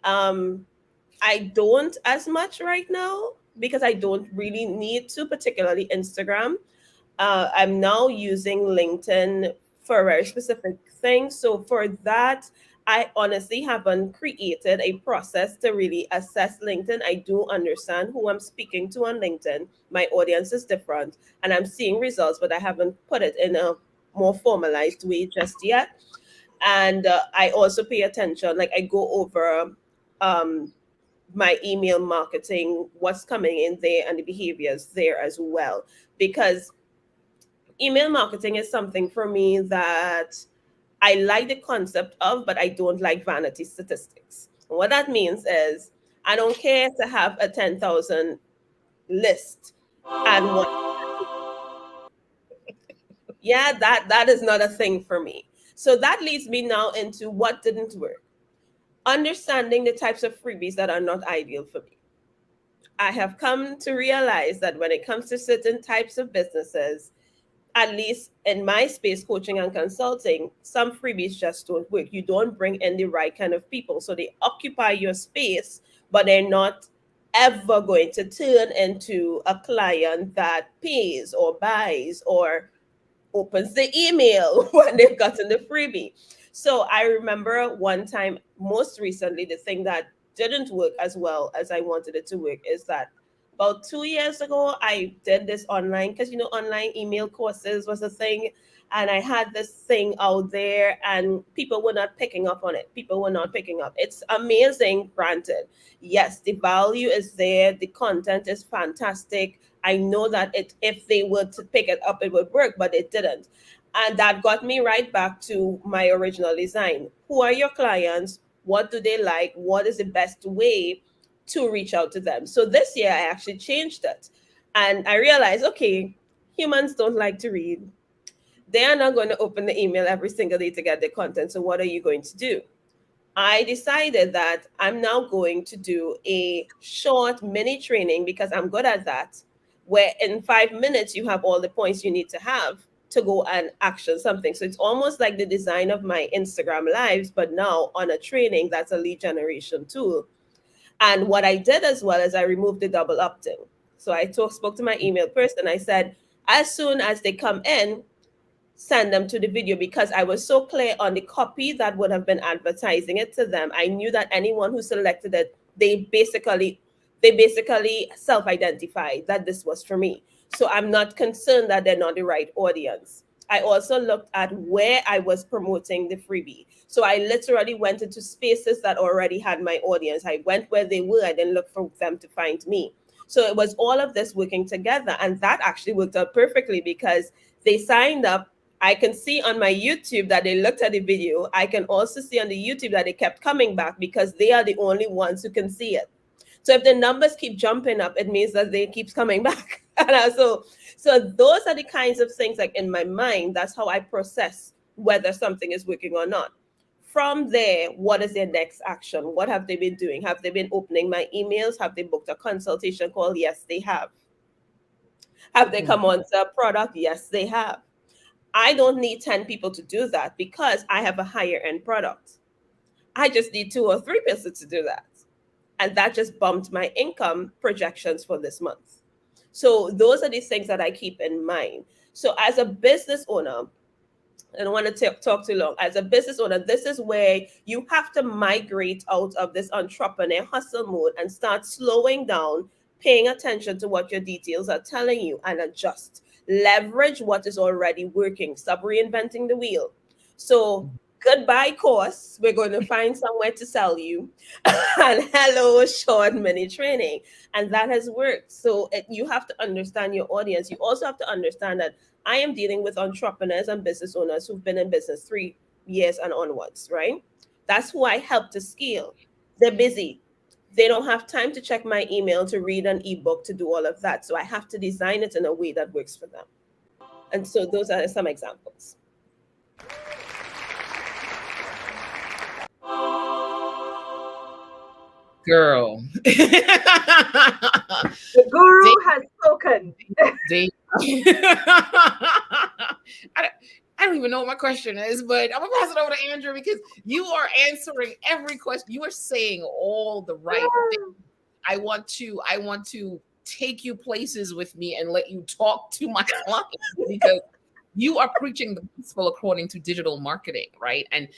I don't as much right now because I don't really need to, particularly Instagram. I'm now using LinkedIn for a very specific thing. So for that, I honestly haven't created a process to really assess LinkedIn. I do understand who I'm speaking to on LinkedIn. My audience is different, and I'm seeing results, but I haven't put it in a more formalized way just yet. And I also pay attention, like I go over my email marketing, what's coming in there, and the behaviors there as well, because email marketing is something for me that I like the concept of, but I don't like vanity statistics. And what that means is I don't care to have a 10,000 list and one. Yeah, that is not a thing for me. So that leads me now into what didn't work. Understanding the types of freebies that are not ideal for me. I have come to realize that when it comes to certain types of businesses, at least in my space, coaching and consulting, some freebies just don't work. You don't bring in the right kind of people. So they occupy your space, but they're not ever going to turn into a client that pays or buys or opens the email when they've gotten the freebie. So I remember one time, most recently, the thing that didn't work as well as I wanted it to work is that about 2 years ago, I did this online, because online email courses was a thing. And I had this thing out there and people were not picking up on it. People were not picking up. It's amazing, granted. Yes, the value is there. The content is fantastic. I know that if they were to pick it up, it would work, but it didn't. And that got me right back to my original design. Who are your clients? What do they like? What is the best way to reach out to them? So this year I actually changed it. And I realized, okay, humans don't like to read. They are not going to open the email every single day to get the content. So what are you going to do? I decided that I'm now going to do a short mini training, because I'm good at that, where in 5 minutes you have all the points you need to have to go and action something. So it's almost like the design of my Instagram lives, but now on a training that's a lead generation tool. And what I did as well is I removed the double opt-in. So I spoke to my email person. I said, as soon as they come in, send them to the video, because I was so clear on the copy that would have been advertising it to them. I knew that anyone who selected it, they basically self-identified that this was for me. So I'm not concerned that they're not the right audience. I also looked at where I was promoting the freebie. So I literally went into spaces that already had my audience. I went where they were. I didn't look for them to find me. So it was all of this working together. And that actually worked out perfectly, because they signed up. I can see on my YouTube that they looked at the video. I can also see on the YouTube that they kept coming back, because they are the only ones who can see it. So if the numbers keep jumping up, it means that they keep coming back. So those are the kinds of things, like in my mind, that's how I process whether something is working or not. From there, what is their next action? What have they been doing? Have they been opening my emails? Have they booked a consultation call? Yes, they have. Have they come on to a product? Yes, they have. I don't need 10 people to do that, because I have a higher end product. I just need 2 or 3 people to do that. And that just bumped my income projections for this month. So those are the things that I keep in mind. So as a business owner, I don't want to talk too long. As a business owner, this is where you have to migrate out of this entrepreneur hustle mode and start slowing down, paying attention to what your details are telling you, and adjust. Leverage what is already working. Stop reinventing the wheel. So goodbye course, we're going to find somewhere to sell you, and hello, short mini training. And that has worked. So you have to understand your audience. You also have to understand that I am dealing with entrepreneurs and business owners who've been in business 3 years and onwards, right? That's who I help to scale. They're busy. They don't have time to check my email, to read an ebook, to do all of that. So I have to design it in a way that works for them. And so those are some examples. Girl. The guru has spoken. I don't even know what my question is, but I'm gonna pass it over to Andrew, because you are answering every question. You are saying all the right things. I want to take you places with me and let you talk to my clients, because you are preaching the gospel according to digital marketing, right? And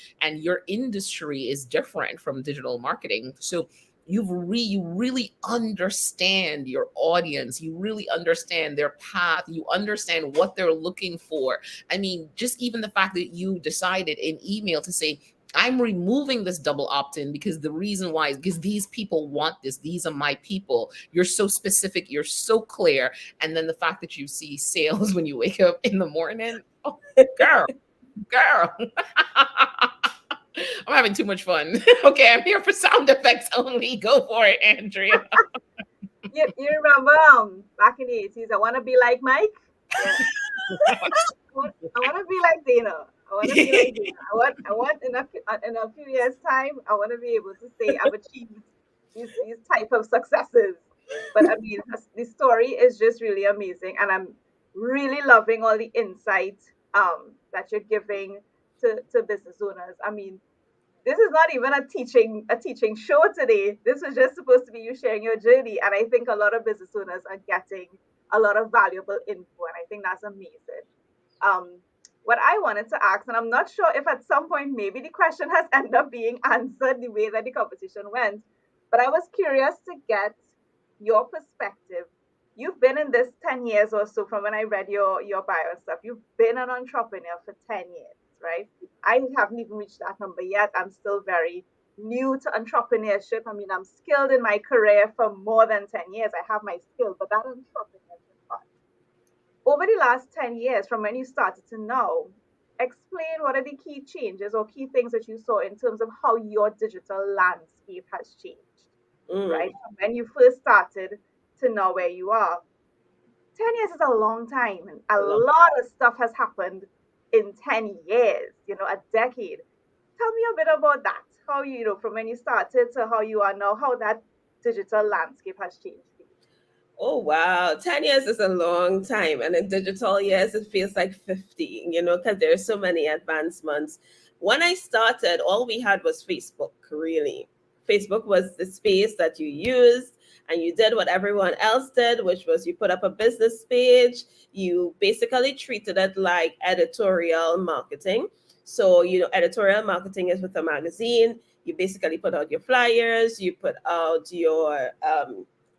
your industry is different from digital marketing. So you really understand your audience. You really understand their path. You understand what they're looking for. I mean, just even the fact that you decided in email to say, I'm removing this double opt-in because the reason why is because these people want this. These are my people. You're so specific. You're so clear. And then the fact that you see sales when you wake up in the morning. Oh, girl. I'm having too much fun. Okay, I'm here for sound effects only. Go for it, Andrea. You remember back in the 80s, I want to be like Mike? Yeah. I want to be like Dana. I want to be like Dana. I want in a few years' time, I want to be able to say I've achieved these type of successes. But I mean, the story is just really amazing, and I'm really loving all the insight that you're giving to business owners. I mean, this is not even a teaching show today. This is just supposed to be you sharing your journey. And I think a lot of business owners are getting a lot of valuable info. And I think that's amazing. What I wanted to ask, and I'm not sure if at some point maybe the question has ended up being answered the way that the competition went, but I was curious to get your perspective. You've been in this 10 years or so from when I read your bio and stuff. You've been an entrepreneur for 10 years, right? I haven't even reached that number yet. I'm still very new to entrepreneurship. I mean, I'm skilled in my career for more than 10 years. I have my skill, but that entrepreneurship part. Over the last 10 years, from when you started to now, explain what are the key changes or key things that you saw in terms of how your digital landscape has changed, right? From when you first started to now where you are. 10 years is a long time, and a lot of stuff has happened in 10 years, a decade. Tell me a bit about that. How from when you started to how you are now, how that digital landscape has changed. Oh, wow. 10 years is a long time. And in digital years, it feels like 50, because there are so many advancements. When I started, all we had was Facebook, really. Facebook was the space that you used, and you did what everyone else did, which was you put up a business page. You basically treated it like editorial marketing. So, editorial marketing is with a magazine. You basically put out your flyers, you put out your,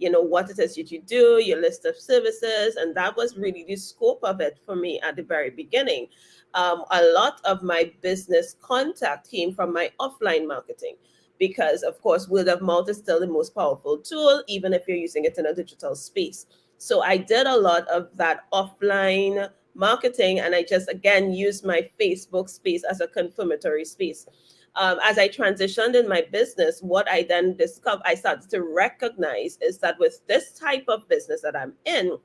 what it is that you do, your list of services. And that was really the scope of it for me at the very beginning. A lot of my business contact came from my offline marketing, because of course, word of mouth is still the most powerful tool, even if you're using it in a digital space. So I did a lot of that offline marketing, and I just, again, used my Facebook space as a confirmatory space. As I transitioned in my business, what I then discovered, I started to recognize is that with this type of business that I'm in,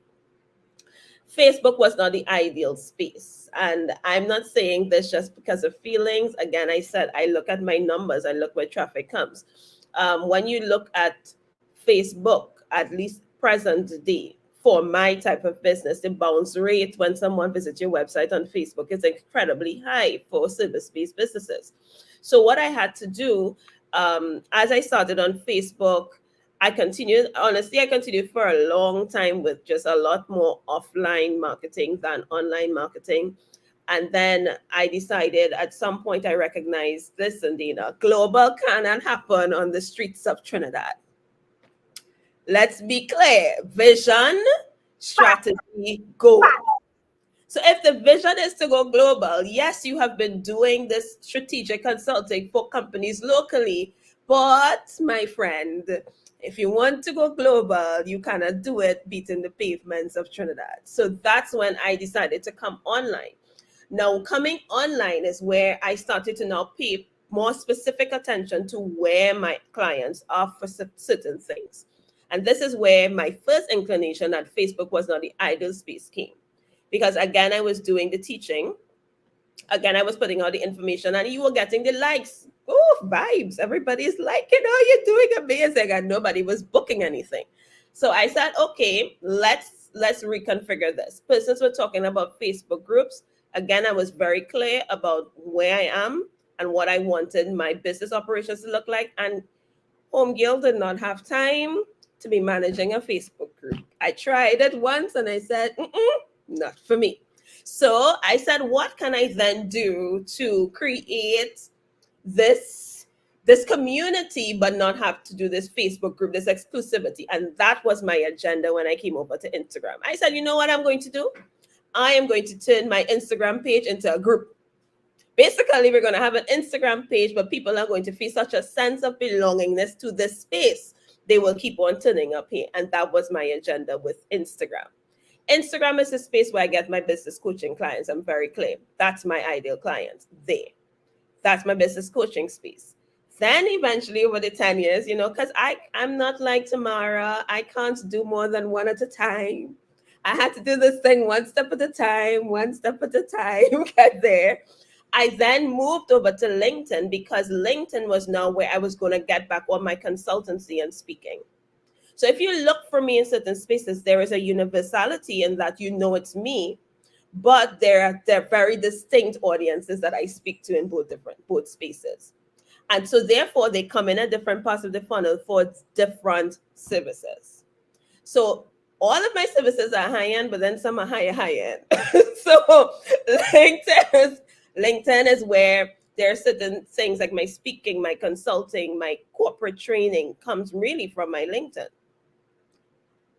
Facebook was not the ideal space. And I'm not saying this just because of feelings. Again, I said, I look at my numbers, I look where traffic comes. When you look at Facebook, at least present day, for my type of business, the bounce rate when someone visits your website on Facebook is incredibly high for service-based businesses. So what I had to do, as I started on Facebook, I continued for a long time with just a lot more offline marketing than online marketing. And then I decided at some point, I recognized this, and global cannot happen on the streets of Trinidad. Let's be clear: vision, strategy, goal. So if the vision is to go global, yes, you have been doing this strategic consulting for companies locally, but my friend, if you want to go global, you cannot do it beating the pavements of Trinidad. So that's when I decided to come online. Now, coming online is where I started to now pay more specific attention to where my clients are for certain things. And this is where my first inclination that Facebook was not the ideal space came. Because again, I was doing the teaching. Again, I was putting out the information and you were getting the likes. Oh, vibes. Everybody's liking, oh, you're doing amazing. And nobody was booking anything. So I said, okay, let's reconfigure this. Persons were talking about Facebook groups. Again, I was very clear about where I am and what I wanted my business operations to look like. And Homegirl did not have time to be managing a Facebook group. I tried it once and I said, not for me. So I said, what can I then do to create this community, but not have to do this Facebook group, this exclusivity? And that was my agenda when I came over to Instagram. I said, you know what I'm going to do? I am going to turn my Instagram page into a group. Basically, we're going to have an Instagram page, but people are going to feel such a sense of belongingness to this space. They will keep on turning up here. And that was my agenda with Instagram. Instagram is a space where I get my business coaching clients. I'm very clear. That's my ideal client there. That's my business coaching space. Then eventually over the 10 years, because I'm not like Tamara. I can't do more than one at a time. I had to do this thing one step at a time, get there. I then moved over to LinkedIn because LinkedIn was now where I was going to get back on my consultancy and speaking. So if you look for me in certain spaces, there is a universality in that it's me, but there are very distinct audiences that I speak to in both spaces. And so therefore they come in at different parts of the funnel for different services. So all of my services are high end, but then some are high end. So LinkedIn is where there are certain things like my speaking, my consulting, my corporate training comes really from my LinkedIn.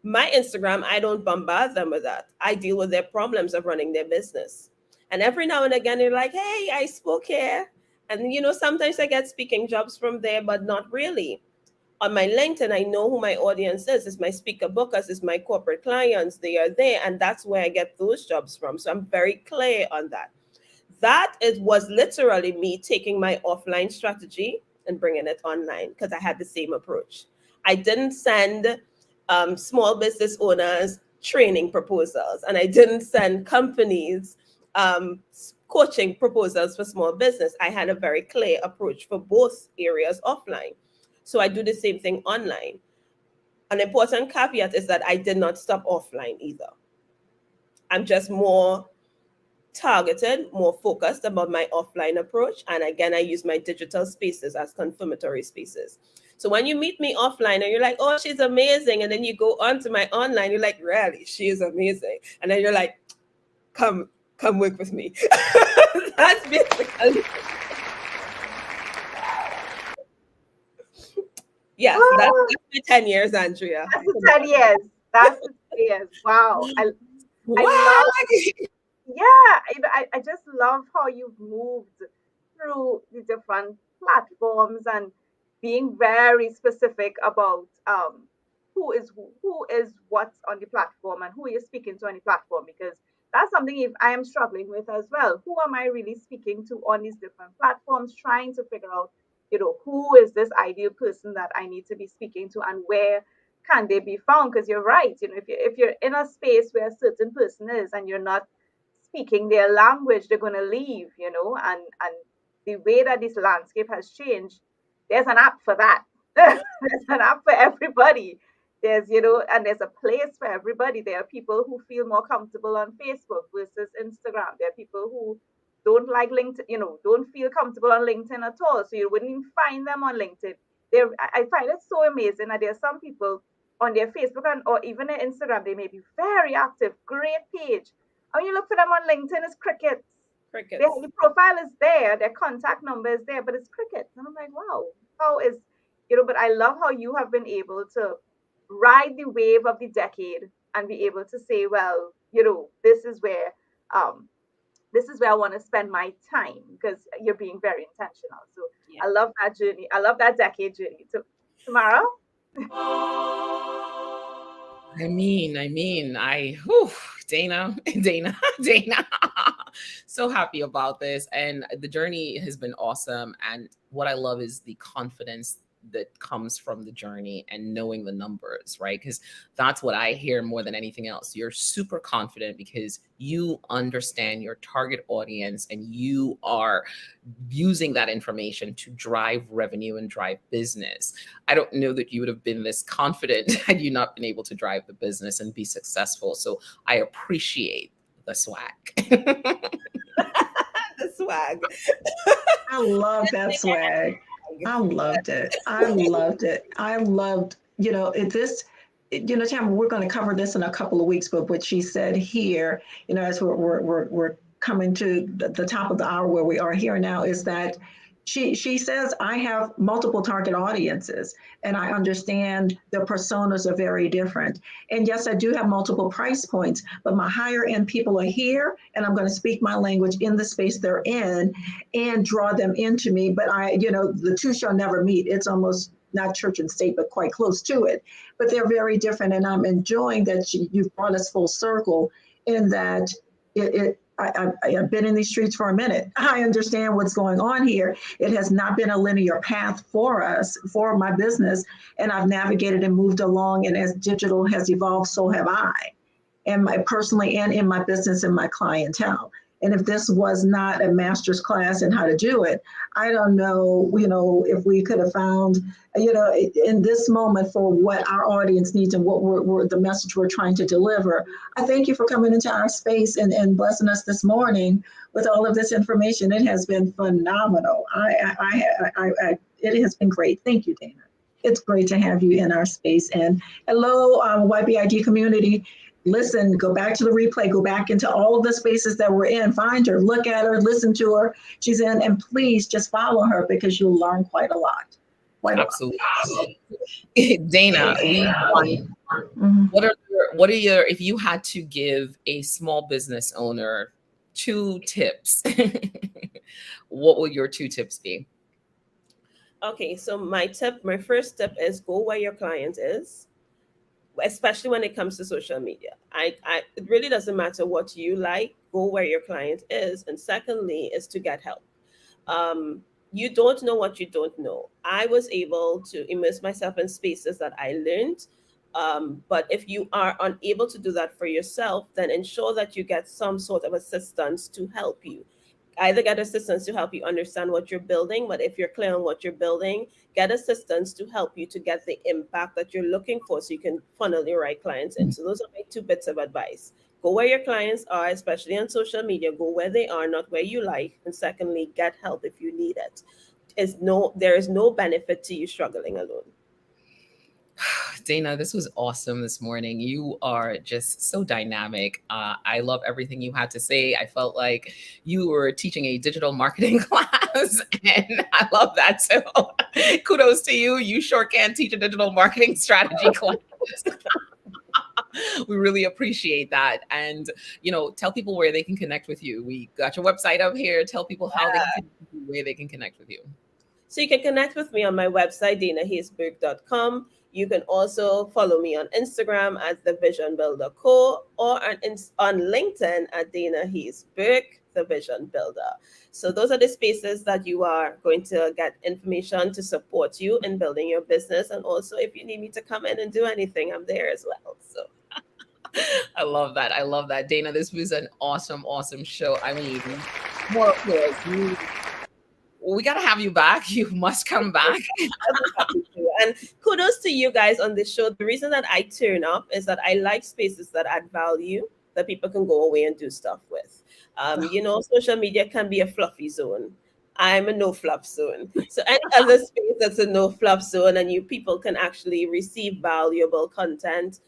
My Instagram, I don't bombard them with that. I deal with their problems of running their business. And every now and again, they're like, hey, I spoke here. And, sometimes I get speaking jobs from there, but not really. On my LinkedIn, I know who my audience is. It's my speaker bookers, it's my corporate clients. They are there. And that's where I get those jobs from. So I'm very clear on that. That was literally me taking my offline strategy and bringing it online because I had the same approach. I didn't send small business owners training proposals, and I didn't send companies coaching proposals for small business. I had a very clear approach for both areas offline. So I do the same thing online. An important caveat is that I did not stop offline either. I'm just more targeted, more focused about my offline approach. And again, I use my digital spaces as confirmatory spaces. So when you meet me offline and you're like, oh, she's amazing. And then you go on to my online, you're like, really, she is amazing. And then you're like, come work with me. That's basically. Yes, that's my 10 years, Andrea. That's the 10 years. That's the 10 years. Wow. I just love how you've moved through the different platforms and being very specific about who is what's on the platform and who you're speaking to on the platform, because that's something I am struggling with as well. Who am I really speaking to on these different platforms, trying to figure out, who is this ideal person that I need to be speaking to and where can they be found? Because you're right, if you're in a space where a certain person is and you're not speaking their language, they're going to leave, and the way that this landscape has changed, there's an app for that. There's an app for everybody. There's, and there's a place for everybody. There are people who feel more comfortable on Facebook versus Instagram. There are people who don't like LinkedIn, don't feel comfortable on LinkedIn at all. So you wouldn't even find them on LinkedIn. I find it so amazing that there are some people on their Facebook or even their Instagram, they may be very active, great page. And when you look for them on LinkedIn, it's crickets. The profile is there, their contact number is there, but it's crickets. And I'm like, wow, how is, but I love how you have been able to ride the wave of the decade and be able to say, well, this is where this is where I want to spend my time, because you're being very intentional. So Yeah. I love that journey. I love that decade journey. So Tamara? Whew, Dana, Dana. So happy about this. And the journey has been awesome. And what I love is the confidence that comes from the journey and knowing the numbers, right? Because that's what I hear more than anything else. You're super confident because you understand your target audience and you are using that information to drive revenue and drive business. I don't know that you would have been this confident had you not been able to drive the business and be successful. So I appreciate the swag. The swag. I love that swag. I loved it. I loved it. I loved, Tamara, we're going to cover this in a couple of weeks, but what she said here, as we're coming to the top of the hour where we are here now, is that she says, I have multiple target audiences and I understand the personas are very different. And yes, I do have multiple price points, but my higher end people are here and I'm going to speak my language in the space they're in and draw them into me. But the two shall never meet. It's almost not church and state, but quite close to it. But they're very different. And I'm enjoying that you've brought us full circle in that I've been in these streets for a minute. I understand what's going on here. It has not been a linear path for us, for my business, and I've navigated and moved along. And as digital has evolved, so have I, and personally and in my business and my clientele. And if this was not a master's class in how to do it, I don't know, if we could have found, in this moment for what our audience needs and what we're the message we're trying to deliver. I thank you for coming into our space and blessing us this morning with all of this information. It has been phenomenal. It has been great. Thank you, Dana. It's great to have you in our space. And hello, YBID community. Listen, go back to the replay, go back into all of the spaces that we're in, find her, look at her, listen to her. She's in, and please just follow her because you'll learn quite a lot. Absolutely. Dana, what are your, if you had to give a small business owner 2 tips, what would your 2 tips be? Okay, so my first tip is go where your client is, especially when it comes to social media. It really doesn't matter what you like, go where your client is. And secondly is to get help. You don't know what you don't know. I was able to immerse myself in spaces that I learned. But if you are unable to do that for yourself, then ensure that you get some sort of assistance to help you. Either get assistance to help you understand what you're building, but if you're clear on what you're building, get assistance to help you to get the impact that you're looking for so you can funnel your right clients in. So those are my 2 bits of advice. Go where your clients are, especially on social media. Go where they are, not where you like. And secondly, get help if you need it. There is no benefit to you struggling alone. Dana, this was awesome this morning. You are just so dynamic. I love everything you had to say. I felt like you were teaching a digital marketing class, and I love that. So kudos to you. You sure can teach a digital marketing strategy class. We really appreciate that. And, tell people where they can connect with you. We got your website up here. Tell people how where they can connect with you. So you can connect with me on my website, danahayesburke.com. You can also follow me on Instagram at The Vision Builder Co. or on LinkedIn at Dana Hayes-Burke, The Vision Builder. So those are the spaces that you are going to get information to support you in building your business. And also, if you need me to come in and do anything, I'm there as well. So I love that. I love that. Dana, this was an awesome, awesome show. I mean, more applause. We got to have you back. You must come back. And kudos to you guys on this show. The reason that I turn up is that I like spaces that add value that people can go away and do stuff with. Social media can be a fluffy zone. I'm a no fluff zone. So any other space that's a no fluff zone and you people can actually receive valuable content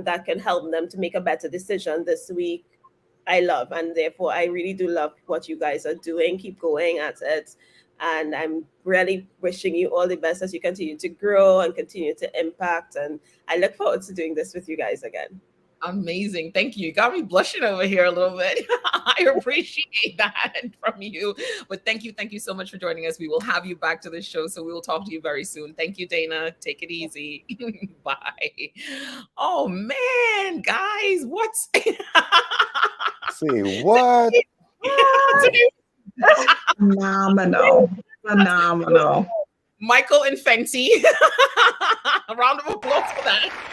that can help them to make a better decision this week, I love. And therefore, I really do love what you guys are doing. Keep going at it. And I'm really wishing you all the best as you continue to grow and continue to impact. And I look forward to doing this with you guys again. Amazing. Thank you. You got me blushing over here a little bit. I appreciate that from you. But thank you so much for joining us. We will have you back to the show. So we will talk to you very soon. Thank you, Dana. Take it easy. Bye. Oh man, guys, what's Say what? Phenomenal. Phenomenal. Michael and Fenty. A round of applause for that.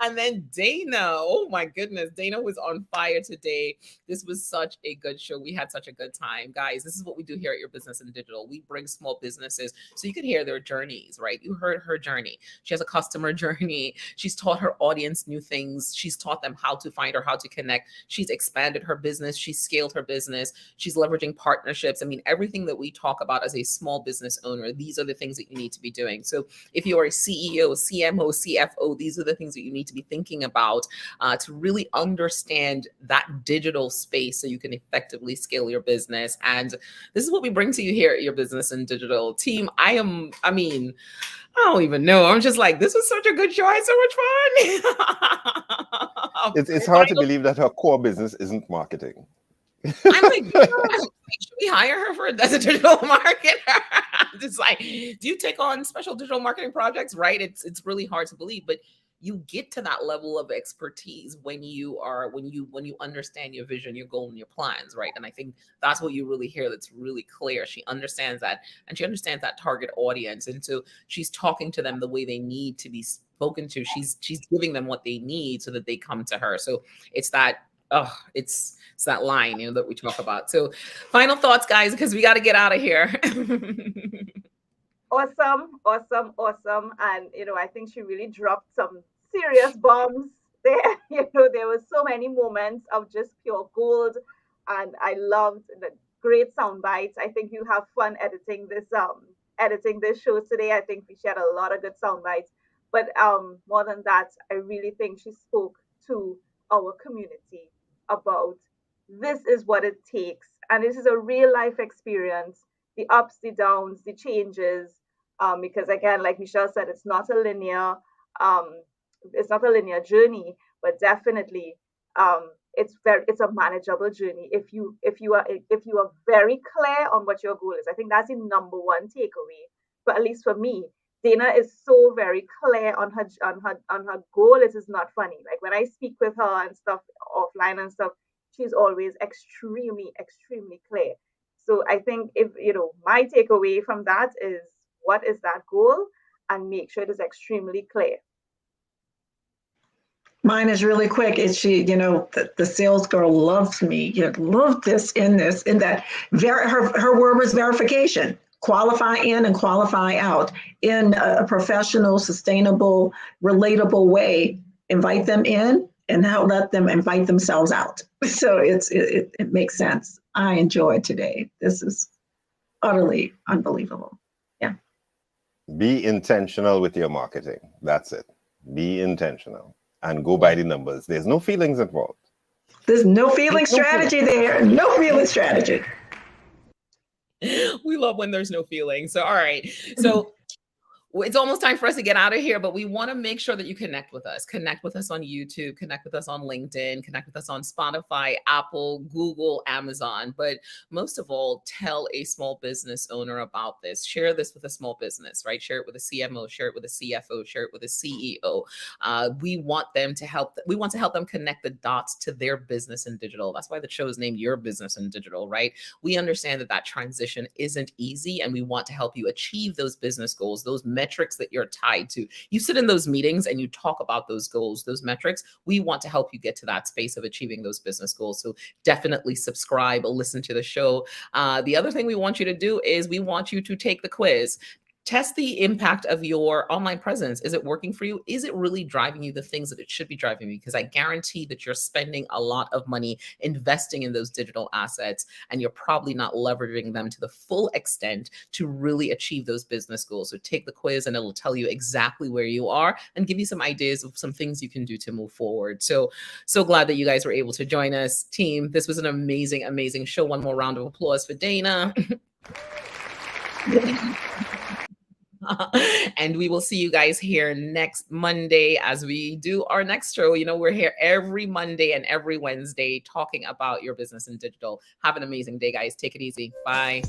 And then Dana, oh my goodness, Dana was on fire today. This was such a good show. We had such a good time. Guys, this is what we do here at Your Business in Digital. We bring small businesses so you can hear their journeys, right? You heard her journey. She has a customer journey. She's taught her audience new things. She's taught them how to find her, how to connect. She's expanded her business. She's scaled her business. She's leveraging partnerships. I mean, everything that we talk about as a small business owner, these are the things that you need to be doing. So if you are a CEO, CMO, CFO, these are the things that you need to be thinking about to really understand that digital space so you can effectively scale your business. And this is what we bring to you here at Your Business in Digital. Team, I don't even know. I'm just like, this was such a good show. I had so much fun. It's hard to believe that her core business isn't marketing. I'm like, should we hire her as a digital marketer? Just like, do you take on special digital marketing projects? Right? It's really hard to believe, but you get to that level of expertise when you understand your vision, your goal, and your plans, right? And I think that's what you really hear. That's really clear. She understands that, and she understands that target audience, and so she's talking to them the way they need to be spoken to. She's giving them what they need so that they come to her. So it's that. It's that line, that we talk about. So final thoughts, guys, because we got to get out of here. Awesome. And, I think she really dropped some serious bombs there. There were so many moments of just pure gold. And I loved the great sound bites. I think you have fun editing this show today. I think we shared a lot of good sound bites. But more than that, I really think she spoke to our community about this is what it takes. And this is a real life experience, the ups, the downs, the changes. Because again, like Michelle said, it's not a linear journey, but definitely it's a manageable journey if you are very clear on what your goal is. I think that's the number one takeaway. But at least for me, Dana is so very clear on her goal. It is not funny. Like when I speak with her and stuff offline and stuff, she's always extremely, extremely clear. So I think if my takeaway from that is, what is that goal? And make sure it is extremely clear. Mine is really quick. It's the sales girl loves me. Love this in that. Her word was verification. Qualify in and qualify out in a professional, sustainable, relatable way. Invite them in and now let them invite themselves out. So it makes sense. I enjoyed today. This is utterly unbelievable. Yeah. Be intentional with your marketing. That's it. Be intentional and go by the numbers. There's no feelings involved. There's no feeling strategy there. No feeling strategy. We love when there's no feeling. So, all right. So it's almost time for us to get out of here, but we want to make sure that you connect with us. Connect with us on YouTube, connect with us on LinkedIn, connect with us on Spotify, Apple, Google, Amazon. But most of all, tell a small business owner about this. Share this with a small business, right? Share it with a CMO, share it with a CFO, share it with a CEO. We want to help them connect the dots to their business in digital. That's why the show is named Your Business in Digital, right? We understand that transition isn't easy, and we want to help you achieve those business goals, those metrics that you're tied to. You sit in those meetings and you talk about those goals, those metrics. We want to help you get to that space of achieving those business goals. So definitely subscribe, listen to the show. The other thing we want you to do is we want you to take the quiz. Test the impact of your online presence. Is it working for you? Is it really driving you the things that it should be driving you? Because I guarantee that you're spending a lot of money investing in those digital assets, and you're probably not leveraging them to the full extent to really achieve those business goals. So take the quiz and it'll tell you exactly where you are and give you some ideas of some things you can do to move forward. So glad that you guys were able to join us. Team, this was an amazing, amazing show. One more round of applause for Dana. And we will see you guys here next Monday as we do our next show. You know, we're here every Monday and every Wednesday talking about your business in digital. Have an amazing day, guys. Take it easy. Bye.